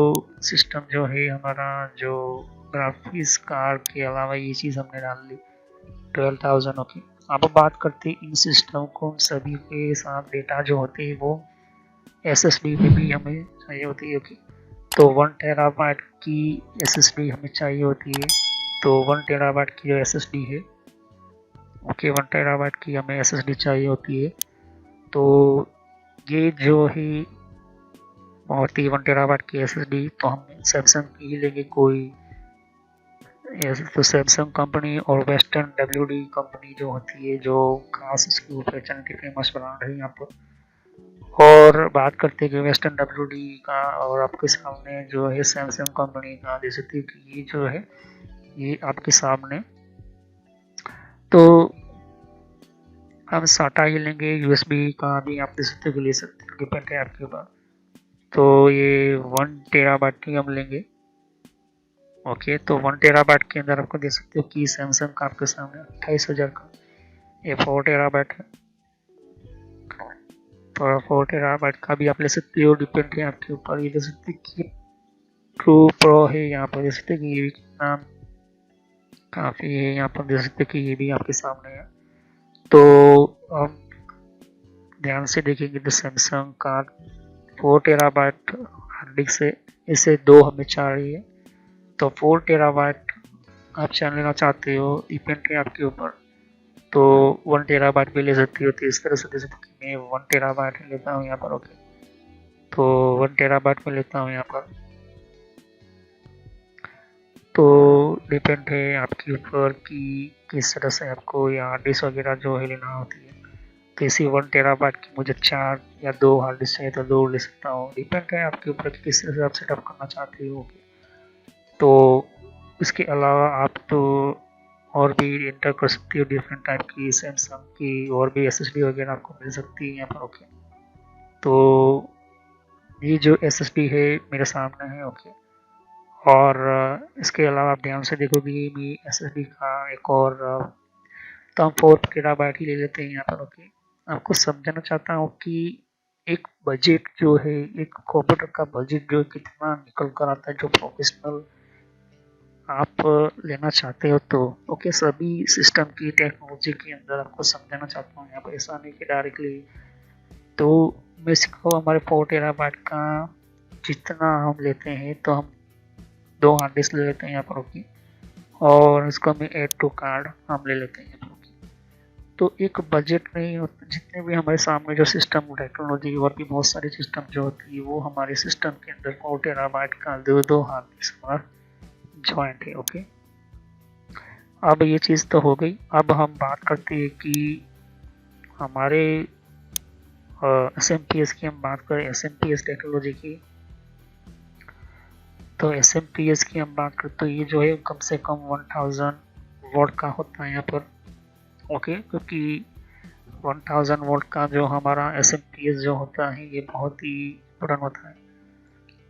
सिस्टम जो है, हमारा जो ग्राफिक्स कार्ड के अलावा ये चीज़ हमने डाल ली 12,000। ओके, अब बात करते हैं इन सिस्टम को सभी के साथ डेटा जो होते हैं वो SSD में भी हमें चाहिए होती है। ओके, तो 1 टेराबाइट की SSD हमें चाहिए होती है। तो 1 टेराबाइट की जो SSD है, ओके, 1 टेराबाइट की हमें SSD चाहिए होती है। तो ये जो है और 1 टेराबाइट की SSD, तो हम सैमसंग की ही लेंगे कोई, तो सैमसंग कंपनी और वेस्टर्न WD कंपनी जो होती है, जो खास इसकी पहचान की फेमस ब्रांड है यहाँ पर। और बात करते हैं कि वेस्टर्न WD का, और आपके सामने जो है सैमसंग कंपनी का, जैसे कि ये जो है ये आपके सामने, तो हम साटा ही लेंगे, USB का भी आप ले सकते हो, डिपेंड है आपके ऊपर। तो ये 1 टेराबाइट की हम लेंगे। ओके, तो 1 टेराबाइट के अंदर आपको देख सकते हो कि सैमसंग का आपके सामने 28,000 का ये 4 टेराबाइट है। तो 4 टेराबाइट का भी आप ले सकते हो, डिपेंड है आपके ऊपर। ये देख सकते कि ट्रू प्रो है, यहाँ पर देख सकते कि ये भी कितना काफ़ी है, यहाँ पर देख सकते कि ये भी आपके सामने है। तो हम ध्यान से देखेंगे तो सैमसंग का 4 टेराबाइट हार्ड डिस्क से, इसे दो हमें चाहिए। तो 4 टेराबाइट आप लेना चाहते हो, डिपेंड है आपके ऊपर। तो 1 टेराबाइट भी ले सकती हो। तो इस तरह से दे सकते कि मैं 1 टेराबाइट लेता हूँ यहाँ पर। ओके, तो 1 टेराबाइट में लेता हूँ यहाँ पर। तो डिपेंड है आपके ऊपर कि किस तरह से आपको ये हार्ड डिस्क वगैरह जो है लेना होती है। तो इसी 1 टेराबाइट की मुझे 4 या 2 हार्ड डिस्क चाहिए तो 2 ले सकता हूँ, डिपेंड है आपके ऊपर कि किस तरह से आप सेटअप करना चाहते हो। तो इसके अलावा आप तो और भी एंटर कर सकती हो डिफरेंट टाइप की सैमसंग की, और भी SSD वगैरह आपको मिल सकती है यहाँ पर। ओके, तो ये जो SSD है मेरे सामने है। ओके, और इसके अलावा आप ध्यान से देखोगे ये SSD का एक और, तो हम 4 टेराबाइट ही ले लेते हैं यहाँ पर। ओके, आपको समझाना चाहता हूँ कि एक बजट जो है, एक कंप्यूटर का बजट जो कितना निकल कर आता है, जो प्रोफेशनल आप लेना चाहते हो। तो ओके, सभी सिस्टम की टेक्नोलॉजी के अंदर आपको समझाना चाहता हूँ यहाँ पर, ऐसा नहीं कि डायरेक्टली। तो बेसिक हमारे 4 टेराबाइट का जितना हम लेते हैं, तो हम 2 हार्ड डिस्क ले लेते हैं यहाँ पर। ओके, और इसको हमें ऐड टू कार्ड हम ले लेते हैं यहाँ पर। तो एक बजट नहीं होता, जितने भी हमारे सामने जो सिस्टम टेक्नोलॉजी और भी बहुत सारी सिस्टम जो होती है, वो हमारे सिस्टम के अंदर 4 टेराबाइट का 2 हार्ड डिस्क हमारा ज्वाइंट है। ओके, अब ये चीज़ तो हो गई। अब हम बात करते हैं कि हमारे SMPS की हम बात करें, SMPS टेक्नोलॉजी की, तो SMPS की हम बात करें तो ये जो है कम से कम 1000 वोल्ट का होता है यहाँ पर। ओके, क्योंकि 1000 वोल्ट का जो हमारा SMPS जो होता है ये बहुत ही इंपॉर्टेंट होता है।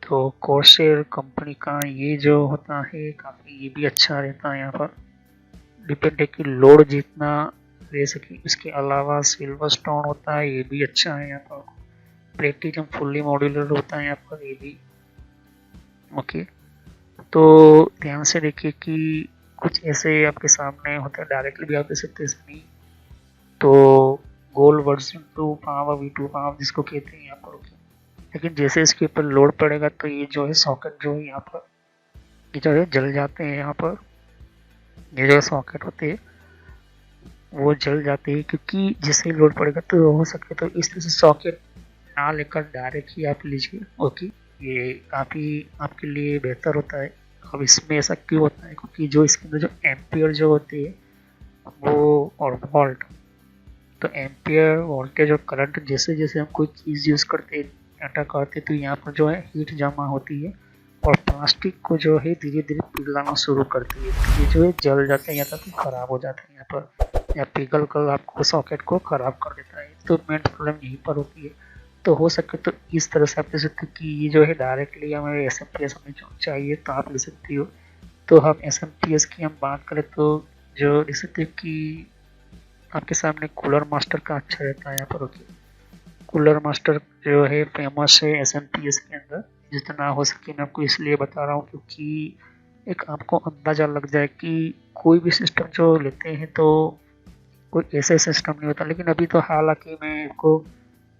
तो कोर्सेर कंपनी का ये जो होता है काफ़ी ये भी अच्छा रहता है यहाँ पर। डिपेंड है कि लोड जितना ले सके। इसके अलावा सिल्वर स्टोन होता है, ये भी अच्छा है यहाँ पर। प्लेटिनम फुल्ली मॉड्यूलर होता है यहाँ पर, ये भी ओके। तो ध्यान से देखिए कि कुछ ऐसे आपके सामने होता है, डायरेक्टली भी आप दे सकते हैं नहीं तो gold version 2 power V2 power जिसको कहते हैं यहाँ पर, ओके। लेकिन जैसे इसके ऊपर लोड पड़ेगा तो ये जो है सॉकेट जो है यहाँ पर ये जो है जल जाते हैं यहाँ पर। ये जो सॉकेट होते हैं वो जल जाते हैं, क्योंकि जैसे ही लोड पड़ेगा तो हो सके तो इस तरह से सॉकेट ना लेकर डायरेक्ट ही आप लीजिए, ओके। ये काफ़ी आपके लिए बेहतर होता है। अब इसमें ऐसा क्यों होता है, क्योंकि जो इसके अंदर जो एम्पियर जो होती है वो और वोल्ट, तो एम्पियर वोल्टेज और करंट जैसे जैसे हम कोई चीज़ यूज़ करते एंटर करते तो यहाँ पर जो है हीट जमा होती है और प्लास्टिक को जो है धीरे धीरे पिघलाना शुरू करती है। ये जो है जल जाते हैं या तो खराब हो जाते हैं यहाँ पर, या पिघल कर आपको सॉकेट को खराब कर देता है। तो मेन प्रॉब्लम यहीं पर होती है। तो हो सके तो इस तरह से आप ले सकते हो कि ये जो है डायरेक्टली हमें SMPS हमें जो चाहिए तो आप ले सकती हो। तो हम SMPS की हम बात करें तो जो ले सकते हो कि आपके सामने कूलर मास्टर का अच्छा रहता है यहाँ पर, ओके। कूलर मास्टर जो है फेमस है SMPS के अंदर। जितना हो सके मैं आपको इसलिए बता रहा हूँ क्योंकि एक आपको अंदाज़ा लग जाए कि कोई भी सिस्टम जो लेते हैं तो कोई ऐसा सिस्टम नहीं होता। लेकिन अभी तो हालांकि मैं आपको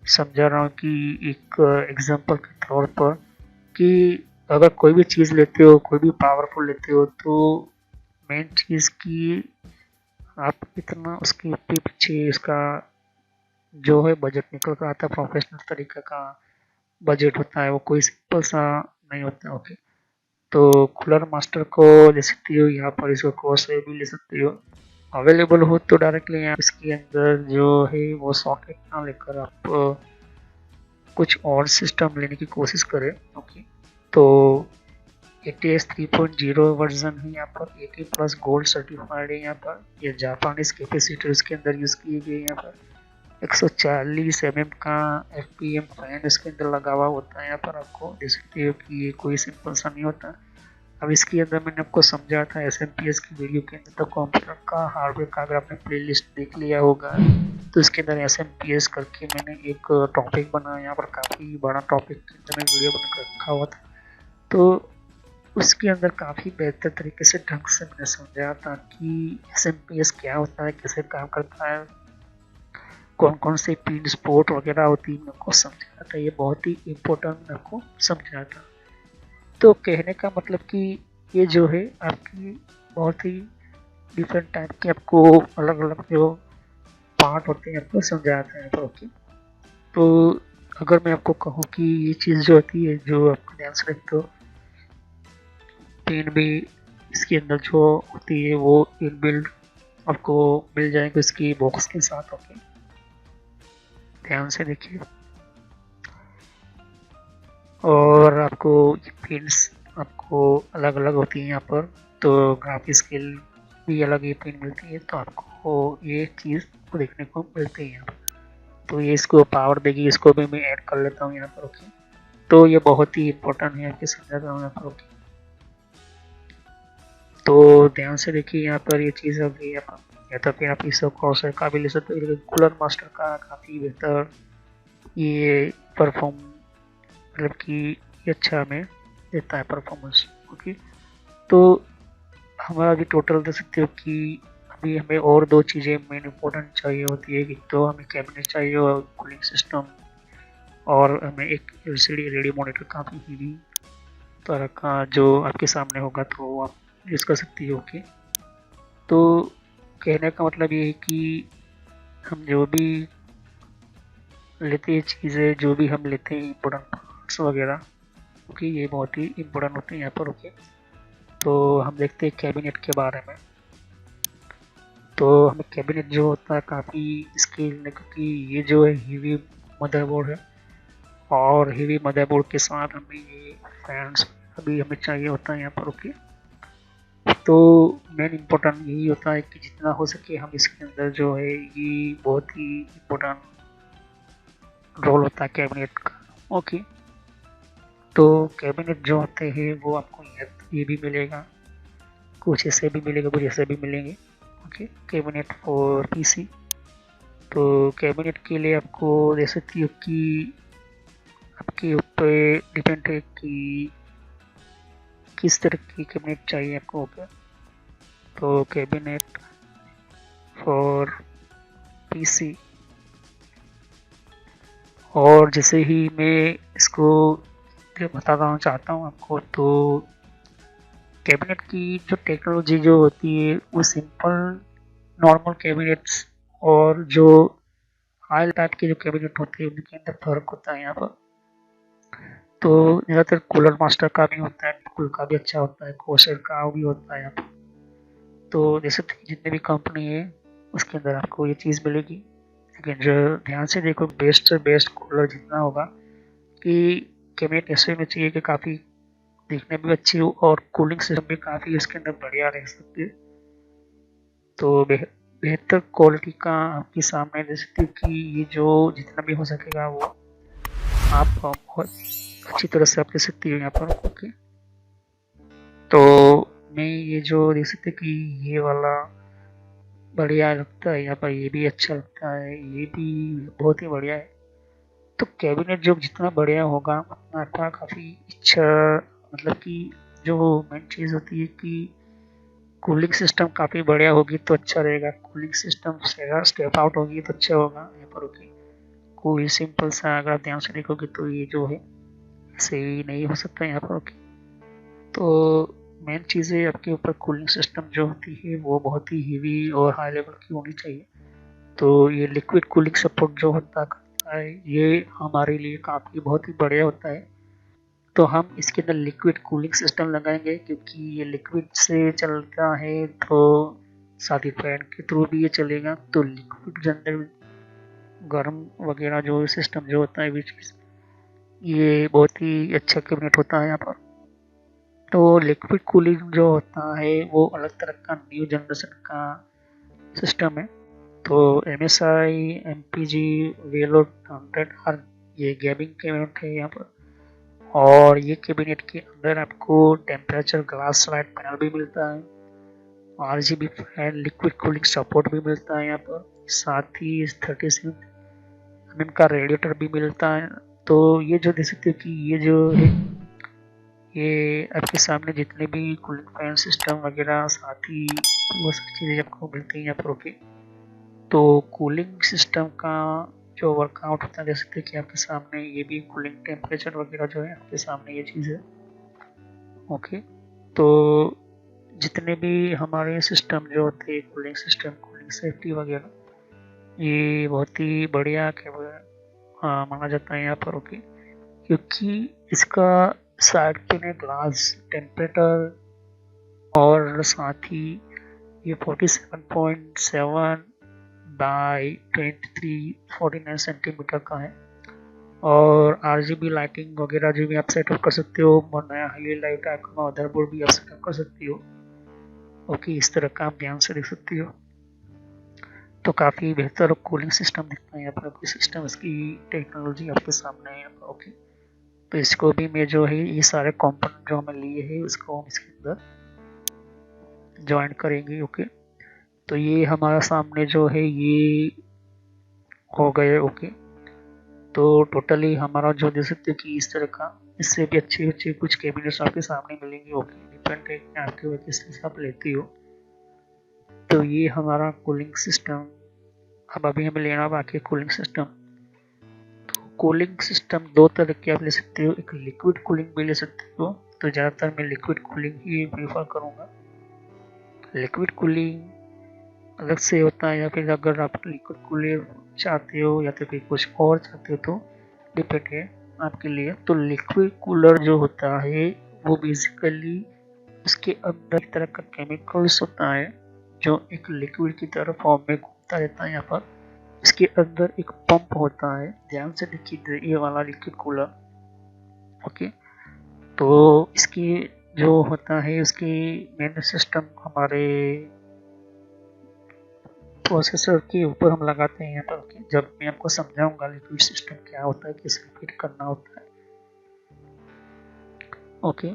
समझा रहा हूँ कि एक एग्जांपल के तौर पर कि अगर कोई भी चीज़ लेते हो, कोई भी पावरफुल लेते हो तो मेन चीज़ की आप इतना उसके पीछे उसका जो है बजट निकल कर आता है। प्रोफेशनल तरीके का बजट होता है, वो कोई सिंपल सा नहीं होता, ओके। तो कूलर मास्टर को ले सकती हो यहाँ पर, इसको कोर्स भी ले सकती हो। अवेलेबल हो तो डायरेक्टली यहाँ इसके अंदर जो है वो सॉकेट ना लेकर आप कुछ और सिस्टम लेने की कोशिश करें, ओके। तो ATS 3.0 वर्जन है यहाँ पर, 80+ गोल्ड सर्टिफाइड है यहाँ पर। ये जापानीज कैपेसिटर इसके अंदर यूज़ किए गए यहाँ पर। 140 mm का FPM फैन इसके अंदर लगा हुआ होता है यहाँ पर। आपको देख सकते हो कि ये कोई सिंपल सा नहीं होता। अब इसके अंदर मैंने आपको समझा था SMPS की वीडियो के अंदर, तो कंप्यूटर का हार्डवेयर का अगर आपने प्लेलिस्ट देख लिया होगा तो इसके अंदर SMPS करके मैंने एक टॉपिक बनाया यहाँ पर, काफ़ी बड़ा टॉपिक के अंदर मैं वीडियो बनाकर रखा हुआ था। तो उसके अंदर काफ़ी बेहतर तरीके से ढंग से मैंने समझाया था कि SMPS क्या होता है, कैसे काम करता है, कौन कौन से पिन स्पोर्ट वगैरह होती है, मेरे को समझाया था। ये बहुत ही इम्पोर्टेंट मेरे को समझाया था। तो कहने का मतलब कि ये जो है आपकी बहुत ही डिफरेंट टाइप की आपको अलग अलग जो पार्ट होते हैं आपको समझाया था यहाँ पर, ओके। तो अगर मैं आपको कहूँ कि ये चीज़ जो होती है जो आपको ध्यान से रखते हो, पिन भी इसके अंदर जो होती है वो इनबिल्ड आपको मिल जाएगी इसकी बॉक्स के साथ, ओके। ध्यान से देखिए। और आपको ये पिन्स आपको अलग अलग होती है यहाँ पर। तो ग्राफिक स्केल भी अलग ये पिन मिलती है, तो आपको ये चीज़ देखने को मिलती है यहाँ पर। तो ये इसको पावर देगी, इसको भी मैं ऐड कर लेता हूँ यहाँ पर, ओके। तो ये बहुत ही इम्पोर्टेंट है, आपके समझाता हूँ यहाँ पर, ओके। तो ध्यान से देखिए यहाँ पर ये चीज़ होगी यहाँ पर, या तो फिर आप इसको क्रॉसर का भी ले सकते हो। कूलर मास्टर का काफ़ी बेहतर ये परफॉर्म मतलब कि अच्छा हमें देता है परफॉर्मेंस, ओके। तो हमारा अभी टोटल दे सकते हो कि अभी हमें और दो चीज़ें मेन इम्पोर्टेंट चाहिए होती है। एक तो हमें कैबिनेट चाहिए और कूलिंग सिस्टम, और हमें एक LCD रेडियो मॉनिटर काफ़ी हेवी तरह का जो आपके सामने होगा तो आप यूज़ कर सकती हो, ओके। तो कहने का मतलब ये है कि हम जो भी लेते हैं चीज़ें, जो भी हम लेते हैं इम्पोर्टेंट पार्ट्स वगैरह, ओके, ये बहुत ही इम्पोर्टेंट होते हैं यहाँ पर, ओके। तो हम देखते हैं कैबिनेट के बारे में। तो हमें कैबिनेट जो होता है काफ़ी स्केल, क्योंकि ये जो है हीवी मदरबोर्ड है, और हेवी मदरबोर्ड के साथ हमें ये फैंस अभी हमें चाहिए होता है यहाँ पर। ओके, तो मेन इम्पोर्टेंट यही होता है कि जितना हो सके हम इसके अंदर जो है, ये बहुत ही इम्पोर्टेंट रोल होता है कैबिनेट का। ओके, तो कैबिनेट जो होते हैं वो आपको ये भी मिलेगा, कुछ ऐसे भी मिलेगा, कुछ ऐसे भी मिलेंगे। Okay, cabinet for PC. तो कैबिनेट के लिए आपको दे सकती हो कि आपके ऊपर डिपेंड है कि किस तरह की कैबिनेट चाहिए आपको। ओके, तो कैबिनेट फॉर पीसी, और जैसे ही मैं इसको बताना चाहता हूँ आपको, तो कैबिनेट की जो टेक्नोलॉजी जो होती है वो सिंपल नॉर्मल कैबिनेट्स और जो हाई टाइप के जो कैबिनेट होते हैं उनके अंदर फर्क होता है यहाँ पर। तो ज़्यादातर कूलर मास्टर का भी होता है, कूल का भी अच्छा होता है, कोशर का भी होता है यहाँ पर। तो जैसे जितने भी कंपनी है उसके अंदर आपको ये चीज़ मिलेगी, लेकिन जो ध्यान से देखो, बेस्ट से बेस्ट कूलर जितना होगा कि कैबिनेट ऐसे में चाहिए कि काफ़ी देखने में भी अच्छी हो और कूलिंग सिस्टम भी काफ़ी इसके अंदर बढ़िया रह सकती है। तो बेहतर क्वालिटी का आपके सामने दे सकती हूँ कि ये जो जितना भी हो सकेगा वो आप बहुत अच्छी तरह से आप दे सकती हो यहाँ पर। ओके, तो मैं ये जो देख सकते कि ये वाला बढ़िया लगता है यहाँ पर, ये भी अच्छा लगता है, ये भी बहुत ही बढ़िया है। तो कैबिनेट जो जितना बढ़िया होगा उतना आपका काफ़ी अच्छा, मतलब कि जो मेन चीज़ होती है कि कूलिंग सिस्टम काफ़ी बढ़िया होगी तो अच्छा रहेगा, कूलिंग सिस्टम स्टेप आउट होगी तो अच्छा होगा यहाँ पर। ओके, कोई सिंपल सा अगर आप ध्यान से देखोगे तो ये जो है सही नहीं हो सकता यहाँ पर। ओके, तो मेन चीज़ें आपके ऊपर कूलिंग सिस्टम जो होती है वो बहुत ही हेवी और हाई लेवल की होनी चाहिए। तो ये लिक्विड कूलिंग सपोर्ट जो होता है ये हमारे लिए काफ़ी बहुत ही बढ़िया होता है। तो हम इसके अंदर लिक्विड कूलिंग सिस्टम लगाएंगे, क्योंकि ये लिक्विड से चलता है तो साथ ही फैन के थ्रू भी ये चलेगा। तो लिक्विड के अंदर गर्म वगैरह जो सिस्टम जो होता है बीच, ये बहुत ही अच्छा कैबिनेट होता है यहाँ पर। तो लिक्विड कूलिंग जो होता है वो अलग तरह का न्यू जनरेशन का सिस्टम है। तो MSI MPG वेलो 100R ये गेमिंग कैबिनेट है यहाँ पर, और ये कैबिनेट के अंदर आपको टेम्परेचर ग्लास स्लाइड पैनल भी मिलता है, RGB fan liquid cooling support भी मिलता है यहाँ पर, साथ ही 36mm का रेडिएटर भी मिलता है। तो ये जो देख सकते हो कि ये जो है ये आपके सामने जितने भी कूलिंग फैन सिस्टम वगैरह साथ ही वो सब चीज़ें आपको मिलती हैं यहाँ पर। ओके, तो कूलिंग सिस्टम का जो वर्कआउट होता है, देख सकते हैं कि आपके सामने ये भी कूलिंग टेम्परेचर वगैरह जो है आपके सामने ये चीज़ है। ओके, तो जितने भी हमारे सिस्टम जो होते हैं कूलिंग सिस्टम, कूलिंग सेफ्टी वगैरह, ये बहुत ही बढ़िया माना जाता है यहाँ पर। ओके, क्योंकि इसका साइड पे में ग्लास टेम्परेचर और साथ ही ये 47.7 बाई 2349 सेंटीमीटर का है, और RGB लाइटिंग वगैरह जो भी आप सेटअप कर सकते हो, नया हाईलाइट का मदरबोर्ड भी आप सेटअप कर सकती हो। ओके, इस तरह का आप ध्यान से देख सकती हो। तो काफ़ी बेहतर कूलिंग सिस्टम दिखता है यहाँ पर आपकी सिस्टम, इसकी टेक्नोलॉजी आपके सामने है यहाँ पर। ओके, तो इसको भी मैं जो है ये सारे कंपोनेंट जो हमें लिए हैं उसको हम इसके अंदर ज्वाइन करेंगे। ओके, तो ये हमारा सामने जो है ये हो गए। ओके, तो टोटली हमारा जो देख सकते हो कि इस तरह का, इससे भी अच्छे अच्छे कुछ कैबिनेट्स आपके सामने मिलेंगे। ओके, डिपेंड है कि आपके वजह किस हिसाब लेती हो। तो ये हमारा कूलिंग सिस्टम, अब अभी हमें लेना बाकी कूलिंग सिस्टम। तो कूलिंग सिस्टम दो तरह के आप ले सकते हो, एक लिक्विड कूलिंग भी ले सकते हो, तो ज़्यादातर मैं लिक्विड कूलिंग ही प्रीफर करूँगा। लिक्विड कूलिंग अलग से होता है, या फिर अगर आप लिक्विड कूलर चाहते हो या तो फिर कुछ और चाहते हो तो डिपेंड है आपके लिए। तो लिक्विड कूलर जो होता है वो बेसिकली उसके अंदर एक तरह का केमिकल्स होता है जो एक लिक्विड की तरह फॉर्म में घूमता रहता है यहाँ पर, इसके अंदर एक पंप होता है, ध्यान से देखिए ये वाला लिक्विड कूलर। ओके, तो इसकी जो होता है उसकी मेन सिस्टम हमारे प्रोसेसर के ऊपर हम लगाते हैं यहाँ पर। ओके, जब मैं आपको समझाऊंगा लिक्विड सिस्टम क्या होता है, किसको फिट करना होता है। ओके,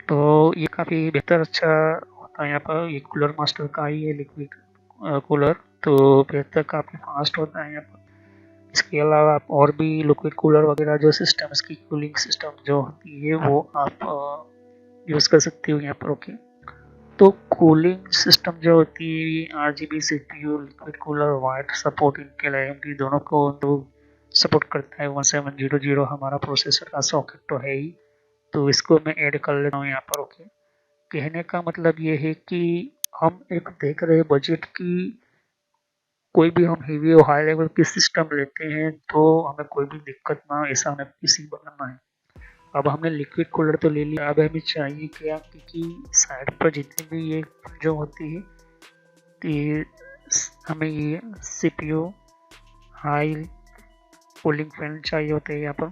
तो ये काफ़ी बेहतर अच्छा होता है यहाँ पर। ये कूलर मास्टर का ही है लिक्विड कूलर, तो बेहतर काफ़ी फास्ट होता है यहाँ पर। इसके अलावा आप और भी लिक्विड कूलर वगैरह जो सिस्टम, इसकी कूलिंग सिस्टम जो होती है वो आप यूज़ कर सकते हो यहाँ पर। ओके, तो कूलिंग सिस्टम जो होती है RGB CPU liquid cooler white support Intel AMD दोनों को तो सपोर्ट करता है। 1700 हमारा प्रोसेसर का सॉकेट तो है ही, तो इसको मैं ऐड कर लेता हूँ यहाँ पर। ओके, कहने का मतलब ये है कि हम एक देख रहे बजट की कोई भी हम हेवी और हाई लेवल की सिस्टम लेते हैं तो हमें कोई भी दिक्कत ना हो, ऐसा हमें पीसी बनाना है। अब हमने लिक्विड कूलर तो ले लिया, अब हमें चाहिए क्या कि साइड पर जितनी भी ये जो होती है तो हमें ये CPU हाई कूलिंग फैन चाहिए होते हैं यहाँ पर।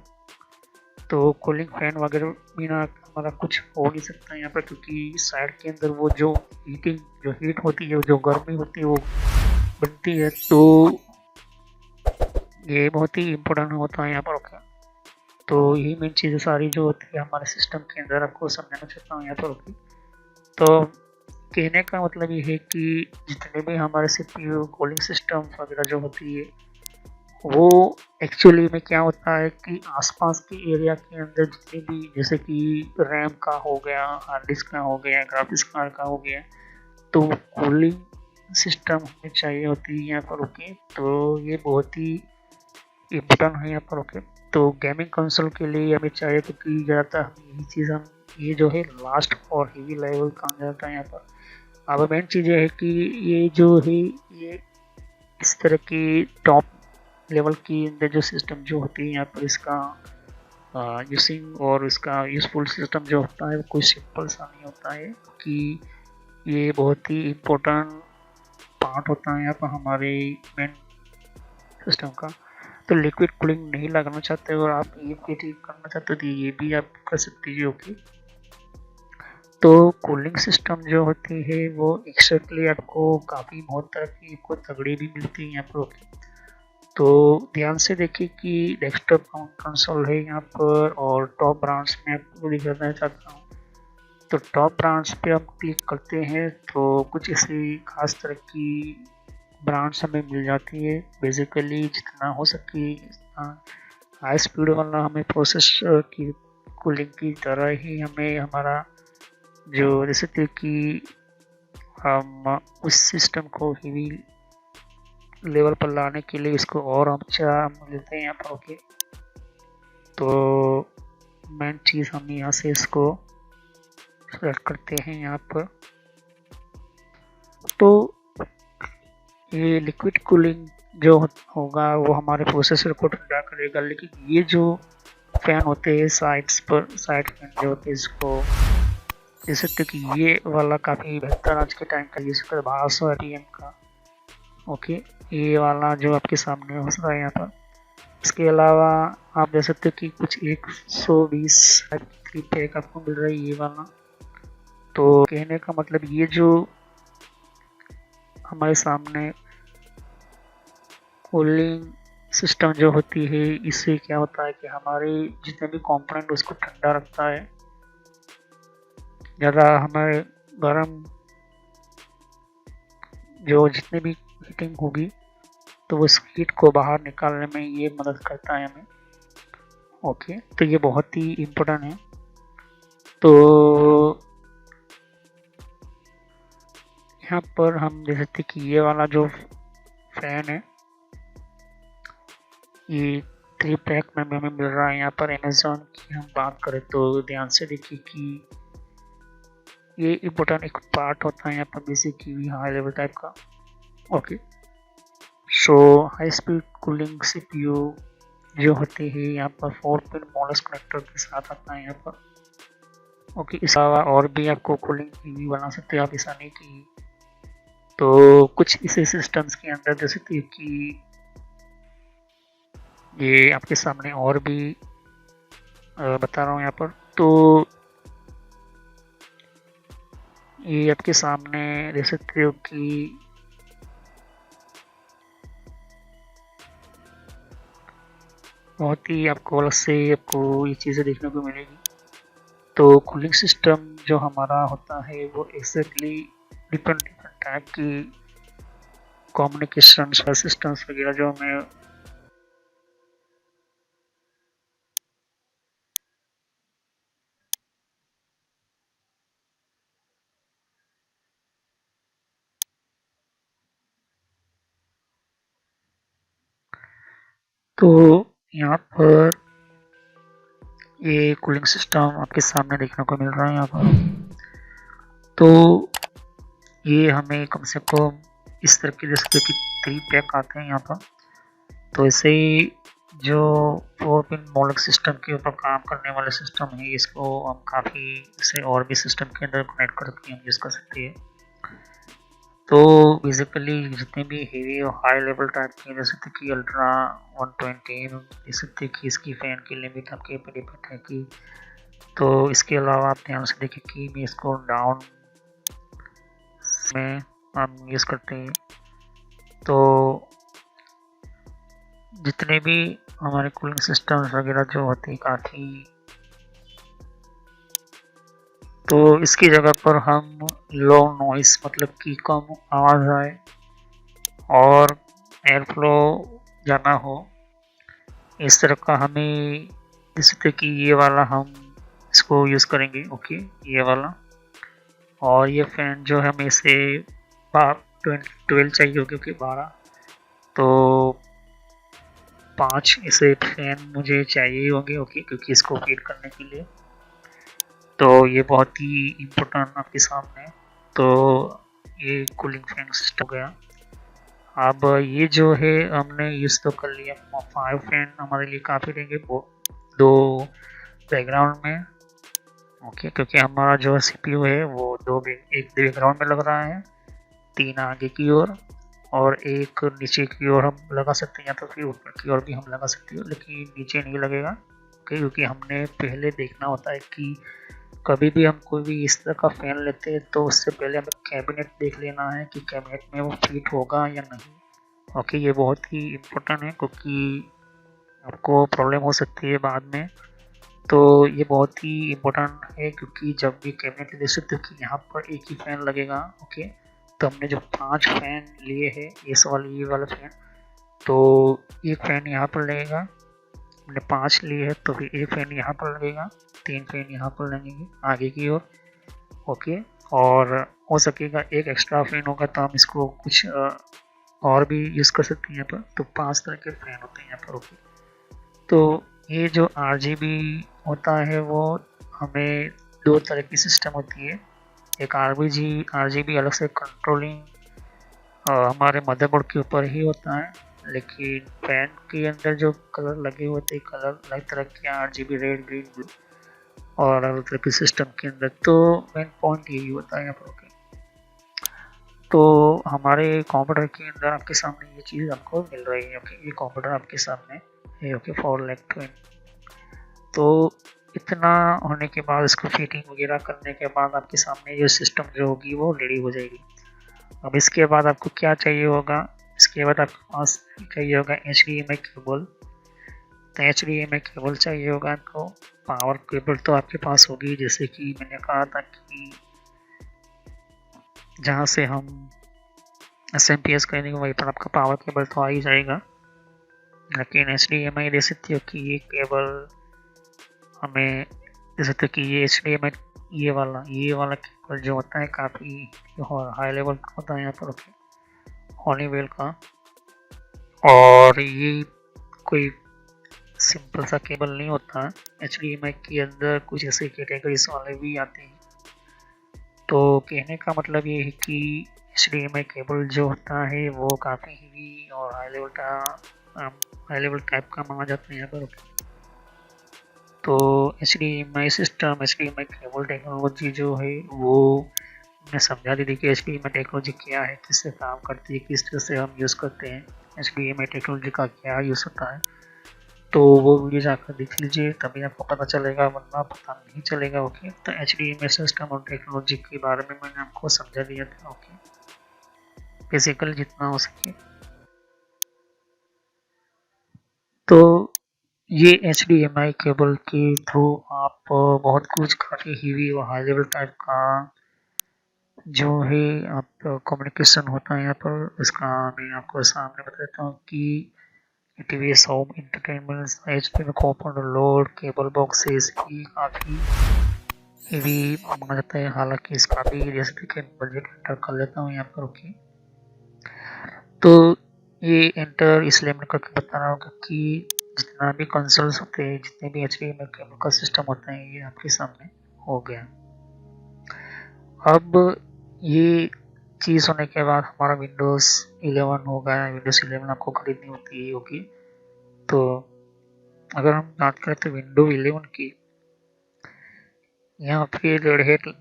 तो कूलिंग फैन वगैरह बिना हमारा कुछ हो नहीं सकता यहाँ पर, क्योंकि साइड के अंदर वो जो हीटिंग जो हीट होती है, जो गर्मी होती है वो बनती है, तो ये बहुत ही इम्पोर्टेंट होता है यहाँ पर। ओके, तो यही मेन चीज़ें सारी जो होती है हमारे सिस्टम के अंदर आपको समझाना चाहता हूँ यहाँ पर। ओके, तो कहने का मतलब ये है कि जितने भी हमारे CPU कूलिंग सिस्टम वगैरह जो होती है वो एक्चुअली में क्या होता है कि आसपास के एरिया के अंदर जितने भी, जैसे कि रैम का हो गया, हार्ड डिस्क का हो गया, ग्राफिक्स कार्ड का हो गया, तो कूलिंग सिस्टम हमें चाहिए होती है यहाँ पर। ओके, तो ये बहुत ही इम्पोर्टेंट है यहाँ पर। ओके, तो गेमिंग कंसोल के लिए हमें चाहिए तो कि ज़्यादातर यही चीज़ हम ये जो है लास्ट और हेवी लेवल का जाता है यहाँ पर। अब मेन चीज़ ये है कि ये जो है ये इस तरह की टॉप लेवल की अंदर जो सिस्टम जो होती है यहाँ पर, इसका यूजिंग और इसका यूजफुल सिस्टम जो होता है वो कोई सिंपल सा नहीं होता है, कि ये बहुत ही इम्पोर्टेंट पार्ट होता है यहाँ पर हमारे मेन सिस्टम का। तो लिक्विड कूलिंग नहीं लगाना चाहते और आप ये करना चाहते हो तो ये भी आप कर सकते हैं। ओके, तो कूलिंग सिस्टम जो होती है वो एक्सट्रैक्टली आपको काफ़ी बहुत तरह की को तगड़ी भी मिलती है यहाँ पर। ओके, तो ध्यान से देखिए कि डेस्कटॉप कंसोल है यहाँ पर और टॉप ब्रांड्स में आपको दिखाना चाहता हूँ। तो टॉप ब्रांड्स पे हम क्लिक करते हैं तो कुछ ऐसी खास तरह की ब्रांड्स हमें मिल जाती है। बेसिकली जितना हो सके हाई स्पीड वाला हमें प्रोसेसर की कूलिंग की तरह ही हमें हमारा जो जैसे कि हम उस सिस्टम को हेवी लेवल पर लाने के लिए इसको और अच्छा मिलते हैं यहाँ पर। ओके, तो मेन चीज़ हम यहाँ से इसको सेलेक्ट करते हैं यहाँ पर। तो ये लिक्विड कूलिंग जो होगा वो हमारे प्रोसेसर को ठंडा करेगा, लेकिन ये जो फैन होते हैं साइड्स पर, साइड फैन जो होते हैं, इसको जैसे कि ये वाला काफ़ी बेहतर आज के टाइम का यूज़ कर 1200 ATM का। ओके, ये वाला जो आपके सामने हो रहा है यहाँ पर। इसके अलावा आप देख सकते हो कि कुछ 120 पैक आपको मिल रहा है ये वाला। तो कहने का मतलब ये जो हमारे सामने कूलिंग सिस्टम जो होती है इससे क्या होता है कि हमारे जितने भी कंपोनेंट उसको ठंडा रखता है, ज़्यादा हमारे गर्म जो जितने भी हीटिंग होगी तो उस हीट को बाहर निकालने में ये मदद करता है हमें। ओके, तो ये बहुत ही इम्पोर्टेंट है। तो यहाँ पर हम देख सकते कि ये वाला जो फैन है ये 3 पैक में हमें मिल रहा है यहाँ पर। अमेज़ॉन की हम बात करें तो ध्यान से देखिए कि ये इम्पोर्टेंट एक पार्ट होता है यहाँ पर बेसिकली हाई लेवल टाइप का। ओके, सो हाई स्पीड कूलिंग CPU जो होती है यहाँ पर 4 पिन मॉडल्स कनेक्टर के साथ आता है यहाँ पर। ओके, इस अलावा और भी आपको कूलिंग भी बना सकते हैं आप, ऐसा नहीं कि तो कुछ इसे सिस्टम्स के अंदर जैसे कि ये आपके सामने और भी बता रहा हूँ यहाँ पर। तो ये आपके सामने देख सकते हो कि बहुत ही आपको अलग से आपको ये चीज़ें देखने को मिलेगी। तो कूलिंग सिस्टम जो हमारा होता है वो एग्जैक्टली डिफरेंट डिफरेंट टाइप की कम्युनिकेशन सिस्टम्स वगैरह जो हमें तो यहाँ पर ये कूलिंग सिस्टम आपके सामने देखने को मिल रहा है यहाँ पर। तो ये हमें कम से कम इस तरह के जैसे कि 3 पैक आते हैं यहाँ पर। तो ऐसे ही जो 4 पिन मॉडल सिस्टम के ऊपर काम करने वाले सिस्टम है, इसको हम काफ़ी इसे और भी सिस्टम के अंदर कनेक्ट करके हम यूज़ कर सकते हैं। तो बेसिकली जितने भी हेवी और हाई लेवल टाइप के जैसे कि अल्ट्रा 120 देख सकते कि इसकी फ़ैन की लिमिट आपके ऊपर डिपेंड है कि। तो इसके अलावा आप ध्यान से देखें कि मैं इसको डाउन में हम यूज़ करते हैं। तो जितने भी हमारे कूलिंग सिस्टम्स वगैरह जो होते हैं काफ़ी, तो इसकी जगह पर हम लो नॉइस मतलब कि कम आवाज़ आए और एयर फ्लो ज़्यादा हो, इस तरह का हमें जैसे कि ये वाला हम इसको यूज़ करेंगे। ओके, ये वाला। और ये फ़ैन जो है हमें इसे 12 चाहिए होगी क्योंकि 12, तो 5 इसे फ़ैन मुझे चाहिए होंगे। ओके, क्योंकि इसको फीड करने के लिए। तो ये बहुत ही इम्पोर्टेंट आपके सामने। तो ये कूलिंग फैन सिस्टम हो गया। अब ये जो है हमने यूज़ तो कर लिया। 5 फैन हमारे लिए काफ़ी रहेंगे 2 बैकग्राउंड में। ओके, क्योंकि हमारा जो सीपीयू है वो एक बैकग्राउंड में लग रहा है, 3 आगे की ओर और एक नीचे की ओर हम लगा सकते हैं, या तो फिर ऊपर की ओर भी हम लगा सकते हो, लेकिन नीचे नहीं लगेगा। ओके, क्योंकि हमने पहले देखना होता है कि कभी भी हम कोई भी इस तरह का फ़ैन लेते हैं तो उससे पहले हमें कैबिनेट देख लेना है कि कैबिनेट में वो फिट होगा या नहीं। ओके, ये बहुत ही इम्पोर्टेंट है क्योंकि आपको प्रॉब्लम हो सकती है बाद में। तो ये बहुत ही इम्पोर्टेंट है क्योंकि जब भी कैबिनेट देख सकते हो कि यहाँ पर एक ही फ़ैन लगेगा। ओके, तो हमने जो 5 फ़ैन लिए हैं ये वाला फ़ैन, तो एक फ़ैन यहाँ पर लगेगा। हमने 5 लिए है तो फिर एक फ़ैन यहाँ पर लगेगा, 3 फ़ैन यहाँ पर लगेंगे आगे की ओर। ओके, और हो सकेगा एक एक्स्ट्रा फ़ैन होगा तो हम इसको कुछ और भी यूज़ कर सकते हैं यहाँ पर। तो 5 तरह के फ़ैन होते हैं यहाँ पर। ओके, तो ये जो RGB होता है वो हमें 2 तरह की सिस्टम होती है। एक RGB अलग से कंट्रोलिंग हमारे मदरबोर्ड के ऊपर ही होता है, लेकिन फैन के अंदर जो कलर लगे होते हैं, कलर अलग तरह के RGB रेड, ग्रीन, ब्लू और अलग तरह के सिस्टम के अंदर। तो मेन पॉइंट यही होता है यहाँ पर। ओके, तो हमारे कंप्यूटर के अंदर आपके सामने ये चीज़ आपको मिल रही है। ओके, ये कंप्यूटर आपके सामने है। ओके, 4 लाख तो इतना होने के बाद इसको फिटिंग वगैरह करने के बाद आपके सामने ये सिस्टम जो होगी वो रेडी हो जाएगी। अब इसके बाद आपको क्या चाहिए होगा, इसके बाद आपके पास चाहिए होगा HDMI केबल। तो HDMI केबल चाहिए होगा आपको। पावर केबल तो आपके पास होगी, जैसे कि मैंने कहा था कि जहाँ से हम SMPS करेंगे वहीं पर आपका पावर केबल तो आ ही जाएगा। लेकिन HDMI दे सकती हो कि ये केबल हमें जैसे तो कि ये HDMI ये वाला केबल जो होता है काफ़ी हाई लेवल का होता है यहाँ पर। ओके, हॉलीवेल का। और ये कोई सिंपल सा केबल नहीं होता। HDMI के अंदर कुछ ऐसे कैटेगरीज वाले भी आते हैं। तो कहने का मतलब ये है कि HDMI केबल जो होता है वो काफ़ी हेवी और हाई लेवल टाइप का माना जाता है यहाँ पर। तो HDMI system, HDMI cable technology जो है वो मैं समझा दी थी कि HDMI टेक्नोलॉजी क्या है, किससे काम करती है, किस तरह से हम यूज़ करते हैं, HDMI टेक्नोलॉजी का क्या यूज़ होता है। तो वो वीडियो जाकर देख लीजिए, तभी आपको पता चलेगा, वरना पता नहीं चलेगा। ओके, तो HDMI सिस्टम और टेक्नोलॉजी के बारे में मैंने आपको समझा दिया था। ओके, बेसिकली जितना हो सके। तो ये HDMI केबल के थ्रू आप बहुत कुछ काफ़ी हीवी और हाई लेवल टाइप का जो है आप कम्युनिकेशन होता है यहाँ पर, इसका मैं आपको सामने बता देता हूँ कि टीवीएस होम एंटरटेनमेंट HP में कॉपर लोड केबल बॉक्सेस की काफ़ी हेवी माना जाता है। हालांकि इसका भी जैसे कि बजट एंटर कर लेता हूँ यहाँ पर। ओके, तो ये एंटर इसलिए मैं करके बता रहा हूँ क्योंकि जितना भी कंसोल्स होते हैं, जितने भी HDMI केबल का सिस्टम होता है, ये आपके सामने हो गया। अब ये चीज़ होने के बाद हमारा विंडोज़ 11 हो गया। विंडोज़ 11 आपको खरीदनी होती होगी। तो अगर हम बात करें तो विंडो 11 की, यहाँ पे रेड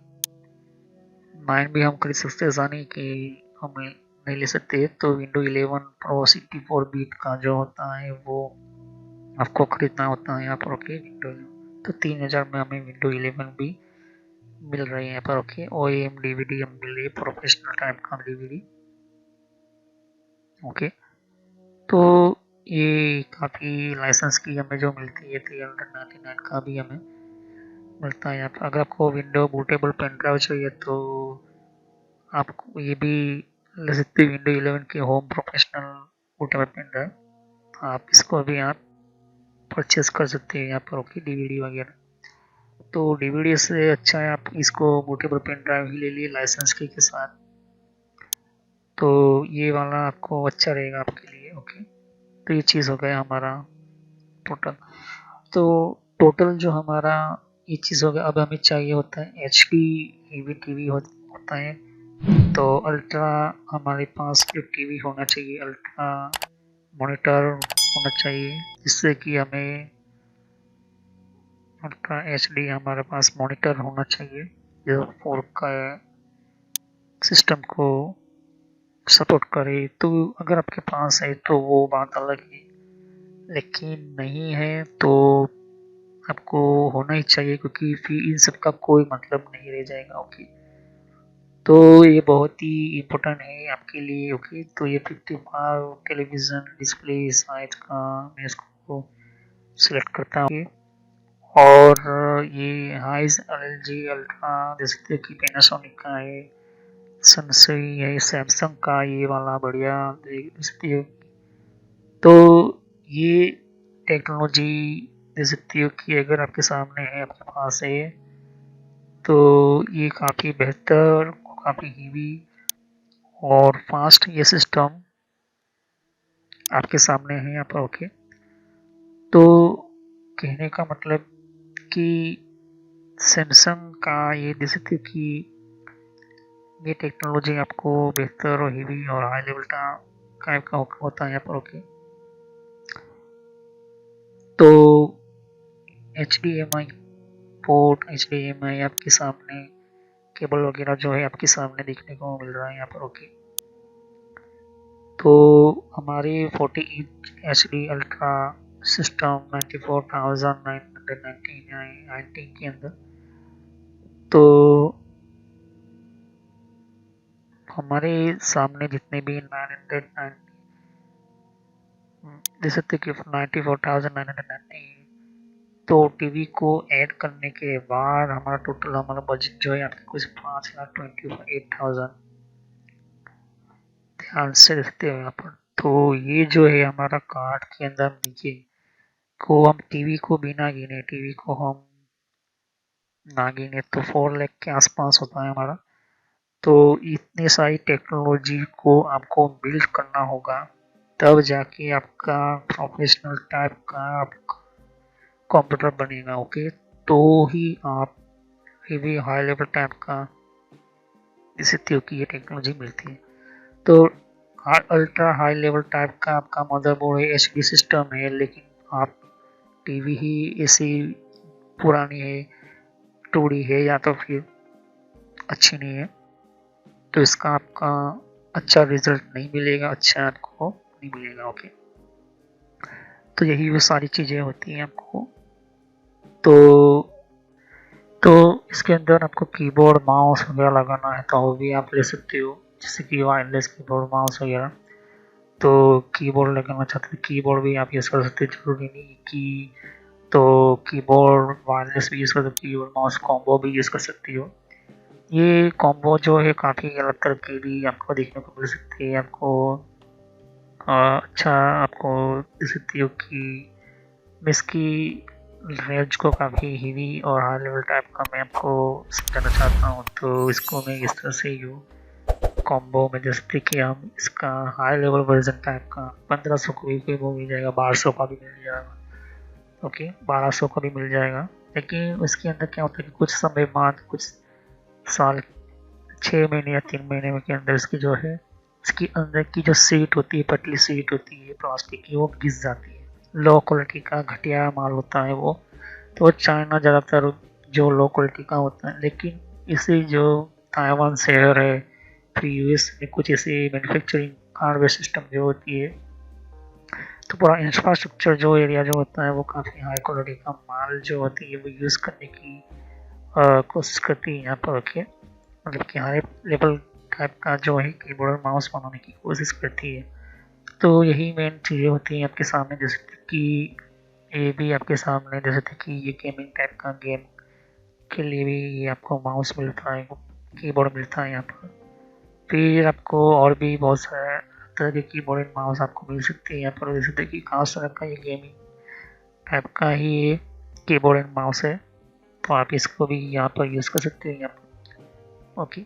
9 भी हम खरीद सकते हैं, ऐसा नहीं कि हमें नहीं ले सकते। तो विंडो 11 प्रो 64 बीट का जो होता है वो आपको खरीदना होता है यहाँ पर। ओके, विंडो 11 तो 3000 में हमें विंडो 11 भी मिल रही है यहाँ पर। ओके, OEM DVD हम मिल रही है, प्रोफेशनल टाइप का DVD। ओके, तो ये काफ़ी लाइसेंस की हमें जो मिलती है 399 का भी हमें मिलता है यहाँ पर। अगर आपको विंडो बूटेबल पेन ड्राइव चाहिए तो आपको ये भी ले सकते हैं, विंडो 11 की home professional bootable pen drive. आप इसको भी आप परचेज कर सकते हैं यहाँ पर। ओके, DVD वगैरह। तो DVD से अच्छा है आप इसको बूटेबल पेन ड्राइव ही ले लिए लाइसेंस के साथ। तो ये वाला आपको अच्छा रहेगा आपके लिए। ओके, तो ये चीज़ हो गया हमारा टोटल। तो टोटल जो हमारा ये चीज़ हो गया। अब हमें चाहिए होता है HD हेवी TV होता है। तो अल्ट्रा हमारे पास जो टीवी होना चाहिए, अल्ट्रा मॉनिटर होना चाहिए, जिससे कि हमें अल्ट्रा HD हमारे पास मॉनिटर होना चाहिए जो 4K सिस्टम को सपोर्ट करे। तो अगर आपके पास है तो वो बात अलग है, लेकिन नहीं है तो आपको होना ही चाहिए, क्योंकि फिर इन सब का कोई मतलब नहीं रह जाएगा। ओके, तो ये बहुत ही इम्पोर्टेंट है आपके लिए। ओके, तो ये 55 टेलीविज़न डिस्प्ले साइज का मैं इसको सिलेक्ट करता हूँ। और ये हाइज LG अल्ट्रा जैसे कि पैनासोनिक का है, सनसई है, सैमसंग का ये वाला बढ़िया सकती हो। तो ये टेक्नोलॉजी दे सकती हो कि अगर आपके सामने है, आपके पास है, तो ये काफ़ी बेहतर, काफ़ी हीवी और फास्ट ये सिस्टम आपके सामने है यहाँ पर। ओके, तो कहने का मतलब कि सैमसंग का ये दे सकते कि ये टेक्नोलॉजी आपको बेहतर और हेवी और हाई लेवल का टाइप का होता है यहाँ पर। ओके, तो HDMI पोर्ट, HDMI आपके सामने केबल वगैरह जो है आपके सामने देखने को मिल रहा है यहाँ पर। ओके, तो हमारी 40 इंच HD अल्ट्रा सिस्टम 94,999 के अंदर, तो हमारे सामने जितने भी 990 जैसे कि 94,990, तो टीवी को ऐड करने के बाद हमारा टोटल हमारा बजट जो है आपके कुछ 5,28,000 ध्यान से रखते हो यहाँ पर। तो ये जो है हमारा कार्ड के अंदर नीचे को हम टीवी को बिना गिने, टीवी को हम ना गिने तो 4 लाख के आसपास होता है हमारा। तो इतनी सारी टेक्नोलॉजी को आपको बिल्ड करना होगा, तब जाके आपका प्रोफेशनल टाइप का कंप्यूटर बनेगा। ओके, तो ही आप हेवी हाई लेवल टाइप का जिसे की ये टेक्नोलॉजी मिलती है। तो अल्ट्रा हाई लेवल टाइप का आपका मदरबोर्ड है, HD सिस्टम है, लेकिन आप टीवी ही ऐसी पुरानी है, 2D है, या तो फिर अच्छी नहीं है, तो इसका आपका अच्छा रिजल्ट नहीं मिलेगा, अच्छा आपको नहीं मिलेगा। ओके, तो यही वो सारी चीज़ें होती हैं आपको। तो तो इसके अंदर आपको कीबोर्ड माउस वगैरह लगाना है तो वो भी आप ले सकते हो, जैसे कि वायरलेस कीबोर्ड माउस वगैरह। तो कीबोर्ड लगाना चाहते हैं, कीबोर्ड भी आप यूज़ कर सकते हैं, जरूरी नहीं कि तो कीबोर्ड वायरलेस भी यूज़ कर सकती हो, माउस कॉम्बो भी यूज़ कर सकती हो। ये कॉम्बो जो है काफ़ी अलग तरह की भी आपको देखने को मिल सकती है। आपको अच्छा आपको देख सकती हो कि मैं इसकी रेंज को काफ़ी हेवी और हाई लेवल टाइप का मैं आपको समझाना चाहता हूँ। तो इसको मैं इस तरह से यूँ कॉम्बो में जैसे कि हम इसका हाई लेवल वर्जन टाइप का 1500 को भी वो मिल जाएगा, 1200 का भी मिल जाएगा, ओके 1200 का भी मिल जाएगा। लेकिन उसके अंदर क्या होता है कि कुछ समय बाद, कुछ साल, 6 महीने या 3 महीने के अंदर इसकी जो है, इसकी अंदर की जो सीट होती है, पतली सीट होती है प्लास्टिक की, वो घिस जाती है। लो क्वालिटी का घटिया माल होता है वो। तो चाइना ज़्यादातर जो लो क्वालिटी का होता है, लेकिन इसे जो ताइवान शहर है, फिर यूएस में कुछ ऐसे मैन्युफैक्चरिंग हार्डवेयर सिस्टम जो होती है, तो पूरा इंफ्रास्ट्रक्चर जो एरिया जो होता है वो काफ़ी हाई क्वालिटी का माल जो होती है वो यूज़ करने की कोशिश करती है यहाँ पर। ओके, मतलब कि हाई लेवल टाइप का जो है कीबोर्ड माउस बनाने की कोशिश करती है। तो यही मेन चीज़ें होती हैं आपके सामने, जैसे कि ये भी आपके सामने, जैसे कि ये गेमिंग टाइप का गेम के लिए भी ये आपको माउस मिलता है, कीबोर्ड मिलता है यहाँ पर। फिर आपको और भी बहुत सारे तरह के कीबोर्ड एंड माउस आपको मिल सकते हैं यहाँ पर। जैसे कि खास तरह का ये गेमिंग टाइप का ही ये कीबोर्ड एंड माउस है, तो आप इसको भी यहाँ पर यूज़ कर सकते हैं यहाँ पर। ओके,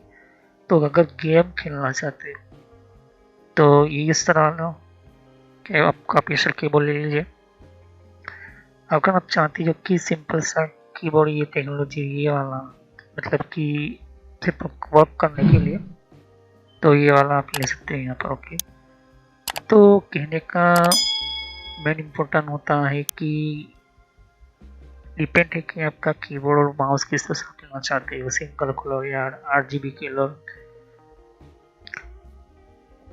तो अगर गेम खेलना चाहते हैं तो ये इस तरह ना कि आपका प्रेशर कीबोर्ड ले लीजिए। अगर आप चाहती हो कि सिंपल सा कीबोर्ड, ये टेक्नोलॉजी ये वाला, मतलब कि सिर्फ वर्क करने के लिए, तो ये वाला आप ले सकते हैं यहाँ पर। ओके, तो कहने का मेन इम्पोर्टेंट होता है कि डिपेंड है कि आपका कीबोर्ड और माउस किस तरह से खेलना चाहते हो, सिंगल कलर या RGB कलर।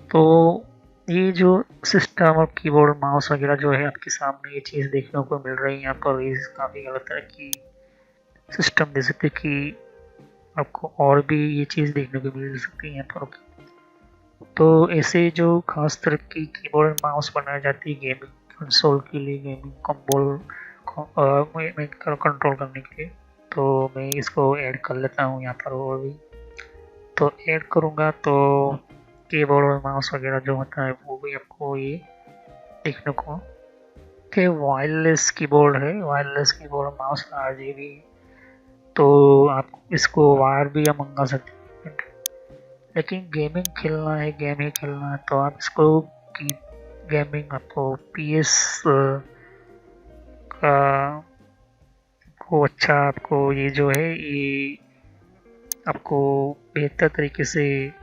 तो ये जो सिस्टम और कीबोर्ड माउस वगैरह जो है आपके सामने ये चीज़ देखने को मिल रही है यहाँ पर, इस काफ़ी अलग तरह की सिस्टम दे सकते कि आपको और भी ये चीज़ देखने को मिल सकती है यहाँ पर। तो ऐसे जो खास तरह की कीबोर्ड और माउस बनाई जाती है गेमिंग कंसोल के लिए, गेमिंग कंबोल में कंट्रोल करने के लिए, तो मैं इसको ऐड कर लेता हूँ यहाँ पर। और भी तो ऐड करूँगा तो कीबोर्ड और माउस वगैरह जो होता है वो भी आपको ये देखने को कि वायरलेस कीबोर्ड है, वायरलेस कीबोर्ड और माउस RGB, तो आप इसको वायर भी आप मंगा सकते हैं। लेकिन गेमिंग खेलना है, गेम ही खेलना है, तो आप इसको की गेमिंग आपको PS का को अच्छा आपको ये जो है ये आपको बेहतर तरीके से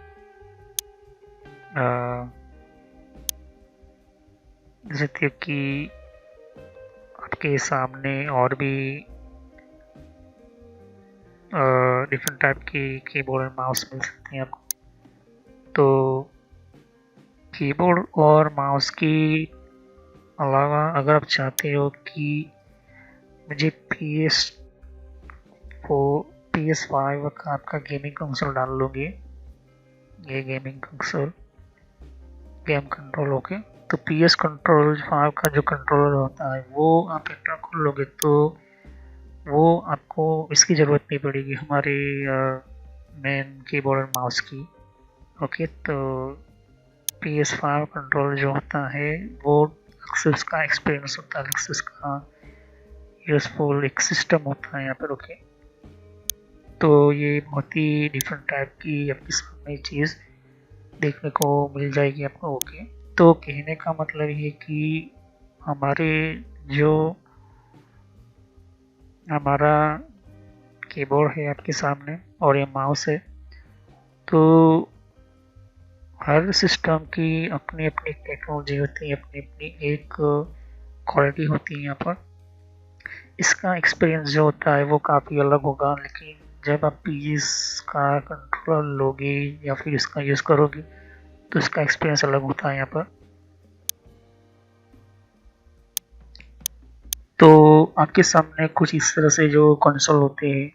जैसे कि आपके सामने और भी डिफरेंट टाइप की कीबोर्ड एंड माउस मिल सकते हैं आपको। तो कीबोर्ड और माउस की अलावा अगर आप चाहते हो कि मुझे PS5 का आपका गेमिंग कंसोल डाल लोगे, ये गेमिंग कंसोल गेम कंट्रोल होके, तो PS कंट्रोल 5 का जो कंट्रोलर होता है वो आप इंस्टॉल कर लोगे, तो वो आपको इसकी ज़रूरत नहीं पड़ेगी हमारे मेन कीबोर्ड और माउस की। ओके, तो PS5 कंट्रोल जो होता है वो अक्सर उसका एक्सपीरियंस होता है, अक्सर उसका यूजफुल एक सिस्टम होता है यहाँ पर। ओके, तो ये बहुत ही डिफरेंट टाइप की आपके सामने चीज़ देखने को मिल जाएगी आपको। ओके, तो कहने का मतलब ये कि हमारे जो हमारा कीबोर्ड है आपके सामने और ये माउस है, तो हर सिस्टम की अपनी अपनी टेक्नोलॉजी होती है, अपनी अपनी एक क्वालिटी होती है यहाँ पर। इसका एक्सपीरियंस जो होता है वो काफ़ी अलग होगा, लेकिन जब आप पीस का कंट्रोलर लोगे या फिर इसका यूज़ करोगे तो इसका एक्सपीरियंस अलग होता है यहाँ पर। तो आपके सामने कुछ इस तरह से जो कंसोल होते हैं,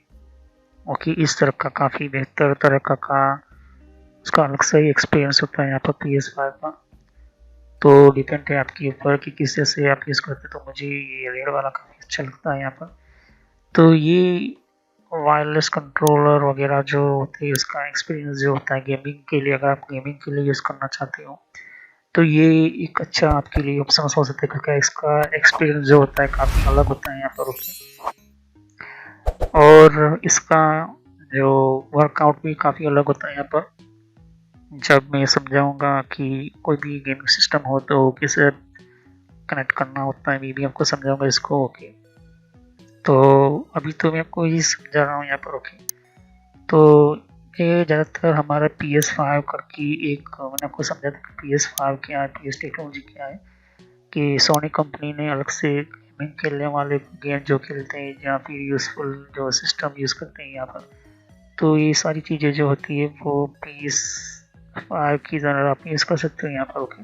ओके, इस तरह का काफ़ी बेहतर तरह का उसका अलग से ही एक्सपीरियंस होता है यहाँ पर PS5 का। तो डिपेंड है आपके ऊपर कि किस तरह से आप यूज़ करते हैं। तो मुझे ये रेड वाला काफ़ी अच्छा लगता है यहाँ पर। तो ये वायरलेस कंट्रोलर वगैरह जो होते हैं उसका एक्सपीरियंस जो होता है गेमिंग के लिए, अगर आप गेमिंग के लिए यूज़ करना चाहते हो तो ये एक अच्छा आपके लिए ऑप्शन हो सकता है, क्योंकि इसका एक्सपीरियंस जो होता है काफ़ी अलग होता है यहाँ पर। ओके, और इसका जो वर्कआउट भी काफ़ी अलग होता है यहाँ पर। जब मैं समझाऊंगा कि कोई भी गेमिंग सिस्टम हो तो किसे कनेक्ट करना होता है, मैं भी आपको समझाऊंगा इसको। ओके, तो अभी तो मैं आपको ये समझा रहा हूँ यहाँ पर। ओके, तो ये ज़्यादातर हमारा PS5 करके एक मैंने आपको समझा था कि PS5 क्या है, PS टेक्नोलॉजी क्या है, कि सोनी कंपनी ने अलग से गेमिंग खेलने वाले गेम जो खेलते हैं या फिर यूज़फुल जो सिस्टम यूज़ करते हैं यहाँ पर, तो ये सारी चीज़ें जो होती है वो PS5 की तरह आप यूज़ कर सकते हो यहाँ पर। ओके,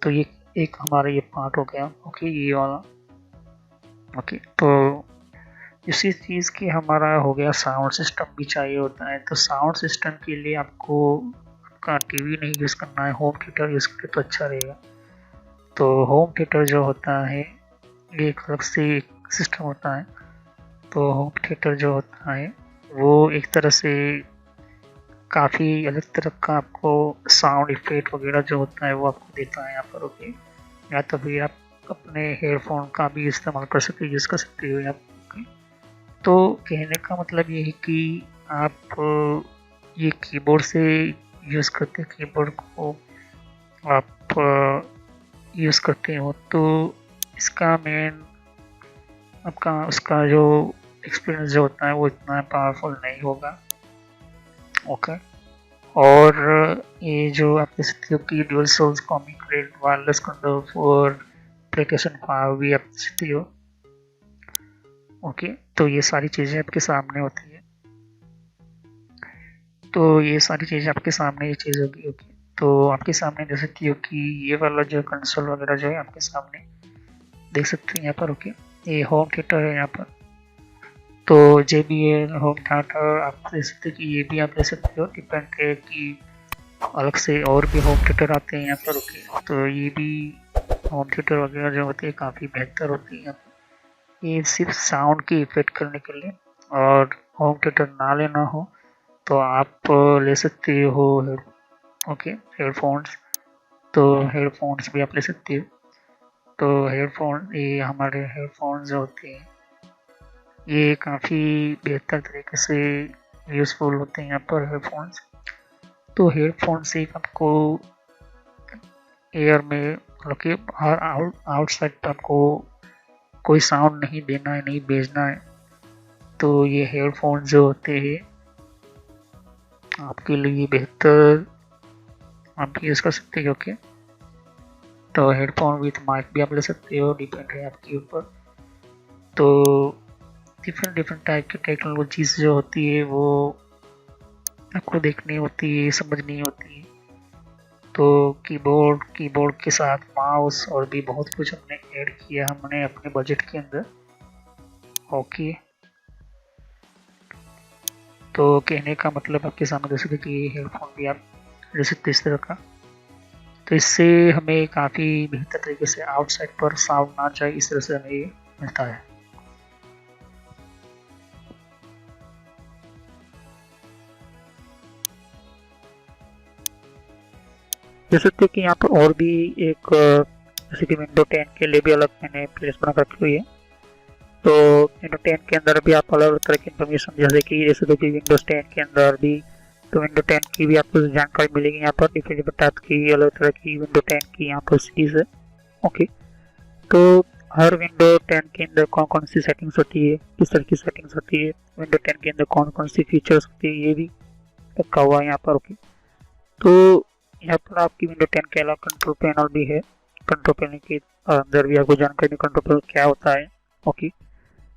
तो ये एक हमारा ये पार्ट हो गया। ओके, ये वाला। ओके, तो इसी चीज़ की हमारा हो गया साउंड सिस्टम भी चाहिए होता है। तो साउंड सिस्टम के लिए आपको आपका टीवी नहीं यूज़ करना है, होम थिएटर यूज़ करें तो अच्छा रहेगा। तो होम थिएटर जो होता है ये एक अलग से सिस्टम होता है। तो होम थिएटर जो होता है वो एक तरह से काफ़ी अलग तरह का आपको साउंड इफेक्ट वगैरह जो होता है वो आपको देता है यहाँ पर। ओके, या तो फिर आप अपने हेडफोन का भी इस्तेमाल कर सकते हो, यूज़ कर सकते हो यहाँ पर। तो कहने का मतलब ये है कि आप ये कीबोर्ड से यूज़ करते हैं, कीबोर्ड को आप यूज़ करते हो तो इसका मेन आपका उसका जो एक्सपीरियंस जो होता है वो इतना पावरफुल नहीं होगा। ओके, और ये जो आप कह सकते हो कि dual souls comic red wireless control for PlayStation 5 भी आप सकते हो। ओके, तो ये सारी चीज़ें आपके सामने होती है। तो ये सारी चीज़ें आपके सामने ये चीज़ होगी। ओके, तो आपके सामने देख सकती हो कि ये वाला जो कंसोल वगैरह जो है आपके सामने देख सकते हैं यहाँ पर। ओके, ये होम थिएटर है यहाँ पर। तो JBL होम थिएटर आप देख सकते हो कि ये भी आप ले सकते हो, डिपेंड है कि अलग से और भी होम थिएटर आते हैं यहाँ पर। ओके, तो ये भी होम थिएटर वगैरह जो होते हैं काफ़ी बेहतर होती है यहाँ पर। ये सिर्फ साउंड की इफेक्ट करने के लिए, और होम थिएटर ना लेना हो तो आप ले सकते हो ओके हेडफोन्स। तो हेडफोन्स भी आप ले सकते हो। तो हेडफोन ये हमारे हेडफोन्स जो होते हैं ये काफ़ी बेहतर तरीके से यूज़फुल होते हैं यहाँ पर हेडफोन्स। तो हेडफोन से आपको एयर में मतलब कि आउटसाइड पर आपको कोई साउंड नहीं देना है, नहीं भेजना है। तो ये हेडफोन जो होते हैं आपके लिए बेहतर आप यूज़ कर सकते हो। ओके, तो हेडफोन विथ माइक भी आप ले सकते हो, डिपेंड है आपके ऊपर। तो डिफरेंट डिफरेंट टाइप की टेक्नोलॉजीज जो होती है वो आपको देखनी होती है, समझनी होती है। तो कीबोर्ड के साथ माउस और भी बहुत कुछ हमने ऐड किया हमने अपने बजट के अंदर। ओके, तो कहने का मतलब आपके सामने देख सकते कि हेडफोन भी आप ले सकते इस तरह का। तो इससे हमें काफ़ी बेहतर तरीके से आउटसाइड पर साउंड ना जाए, इस तरह से हमें ये मिलता है। जैसे कि यहाँ पर और भी एक जैसे कि विंडो 10 के लिए भी अलग मैंने प्लेस बना रखी हुई है। तो विंडो 10 के अंदर भी आप अलग अलग तरह की इन्फॉर्मेशन जैसे कि विंडोज 10 के अंदर भी तो विंडो 10 की भी आपको जानकारी मिलेगी यहाँ पर, डिफरेंट टाइप की अलग तरह की विंडो 10 की यहाँ पर सीरीज है। ओके, तो हर विंडो 10 के अंदर कौन कौन सी सेटिंग्स होती है, किस तरह की सेटिंग्स होती है, विंडो 10 के अंदर कौन कौन सी फीचर्स होती है, ये भी रखा हुआ है यहाँ पर। ओके, तो यहाँ पर आपकी विंडो 10 के अलावा कंट्रोल पैनल भी है। कंट्रोल पैनल के अंदर भी आपको जानकारी कंट्रोल पैनल क्या होता है। ओके,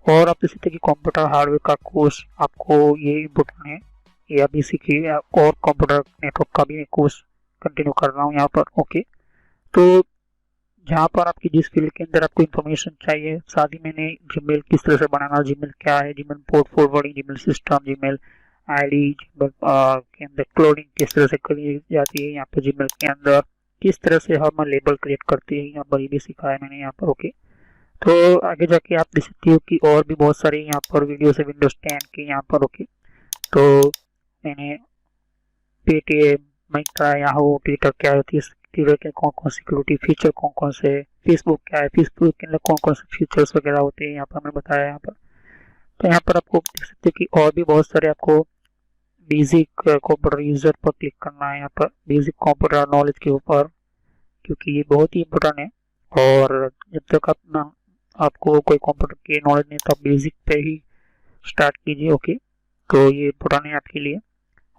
और आप इसी तरह की कंप्यूटर हार्डवेयर का कोर्स आपको ये इम्पोर्टेंट है, या बेसिकली और कंप्यूटर नेटवर्क का भी कोर्स कंटिन्यू कर रहा हूँ यहाँ पर। ओके, तो जहाँ पर आपकी जिस फील्ड के अंदर आपको इन्फॉर्मेशन चाहिए, साथ ही मैंने जीमेल किस तरह से बनाना, जीमेल क्या है, Gmail port forwarding, Gmail system, Gmail ID, Gmail के अंदर क्लोनिंग किस तरह से करी जाती है, यहाँ पर जीमेल के अंदर किस तरह से हम लेबल क्रिएट करते हैं, यहाँ पर ये भी सिखाया मैंने यहाँ पर। ओके, तो आगे जाके आप देख सकते हो कि और भी बहुत सारे यहाँ पर वीडियोस है विंडोज 10 के यहाँ पर। ओके, तो मैंने पेटीएम, मिंत्रा, याहू, ट्विटर क्या होती है, ट्विटर के कौन कौन सिक्योरिटी फीचर कौन कौन से, फेसबुक क्या है, फेसबुक के अंदर कौन कौन से फीचर्स वगैरह होते हैं, यहाँ पर मैंने बताया यहाँ पर। तो यहाँ पर आपको देख सकते हैं कि और भी बहुत सारे आपको बेसिक कंप्यूटर यूजर पर क्लिक करना है, यहाँ पर बेसिक कंप्यूटर नॉलेज के ऊपर, क्योंकि ये बहुत ही इम्पोर्टेंट है। और जब तक अपना आपको कोई कंप्यूटर की नॉलेज नहीं, तो आप बेसिक पे ही स्टार्ट कीजिए। ओके, तो ये इम्पोर्टेंट है आपके लिए।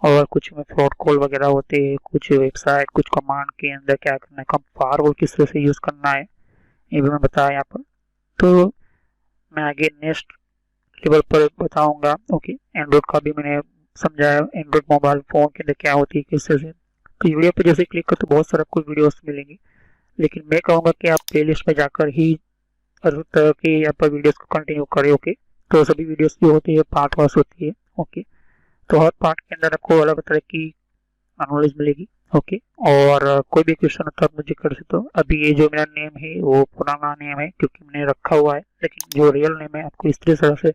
और कुछ में फ्रॉड कॉल वगैरह होते हैं, कुछ वेबसाइट, कुछ कमांड के अंदर क्या करना है, कम फायरवॉल किस तरह से यूज़ करना है, ये भी मैं बताया यहाँ पर। तो मैं आगे नेक्स्ट लेवल पर बताऊंगा। ओके, एंड्रॉइड का भी मैंने समझाया, एंड्रॉइड मोबाइल फ़ोन के अंदर क्या होती है किस तरह से। तो वीडियो पर जैसे क्लिक कर तो बहुत सारे आपको वीडियोस मिलेंगी, लेकिन मैं कहूँगा कि आप प्ले लिस्ट में जाकर ही हर तरह के यहाँ पर वीडियोस को कंटिन्यू करें। ओके, तो सभी वीडियोस जो होती है पार्ट वाइज होती है। ओके, तो हर पार्ट के अंदर आपको अलग तरह की नॉलेज मिलेगी। ओके, और कोई भी क्वेश्चन होता है आप मुझे कर सकते हो। अभी ये जो मेरा नेम है वो पुराना नेम है क्योंकि मैंने रखा हुआ है, लेकिन जो रियल नेम है आपको इस तरह से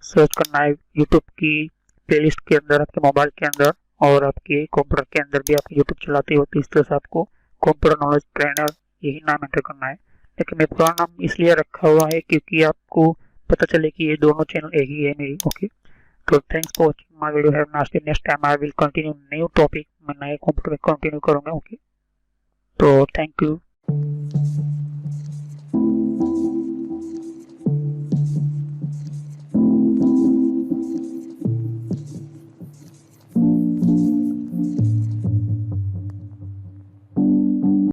सर्च करना है यूट्यूब की प्लेलिस्ट के अंदर, आपके मोबाइल के अंदर, और आपके कंप्यूटर के अंदर भी आप यूट्यूब चलाते हो तो इस तरह से आपको कंप्यूटर नॉलेज ट्रेनर यही नाम एंटर करना है। लेकिन मैं पुराना नाम इसलिए रखा हुआ है क्योंकि आपको पता चले कि ये दोनों चैनल एक ही है मेरी। ओके, तो thanks for watching my video. Have a nice day. Next time I will continue new topic, मैं नए कंप्यूटर में कंटिन्यू करूंगा। ओके, तो थैंक यू।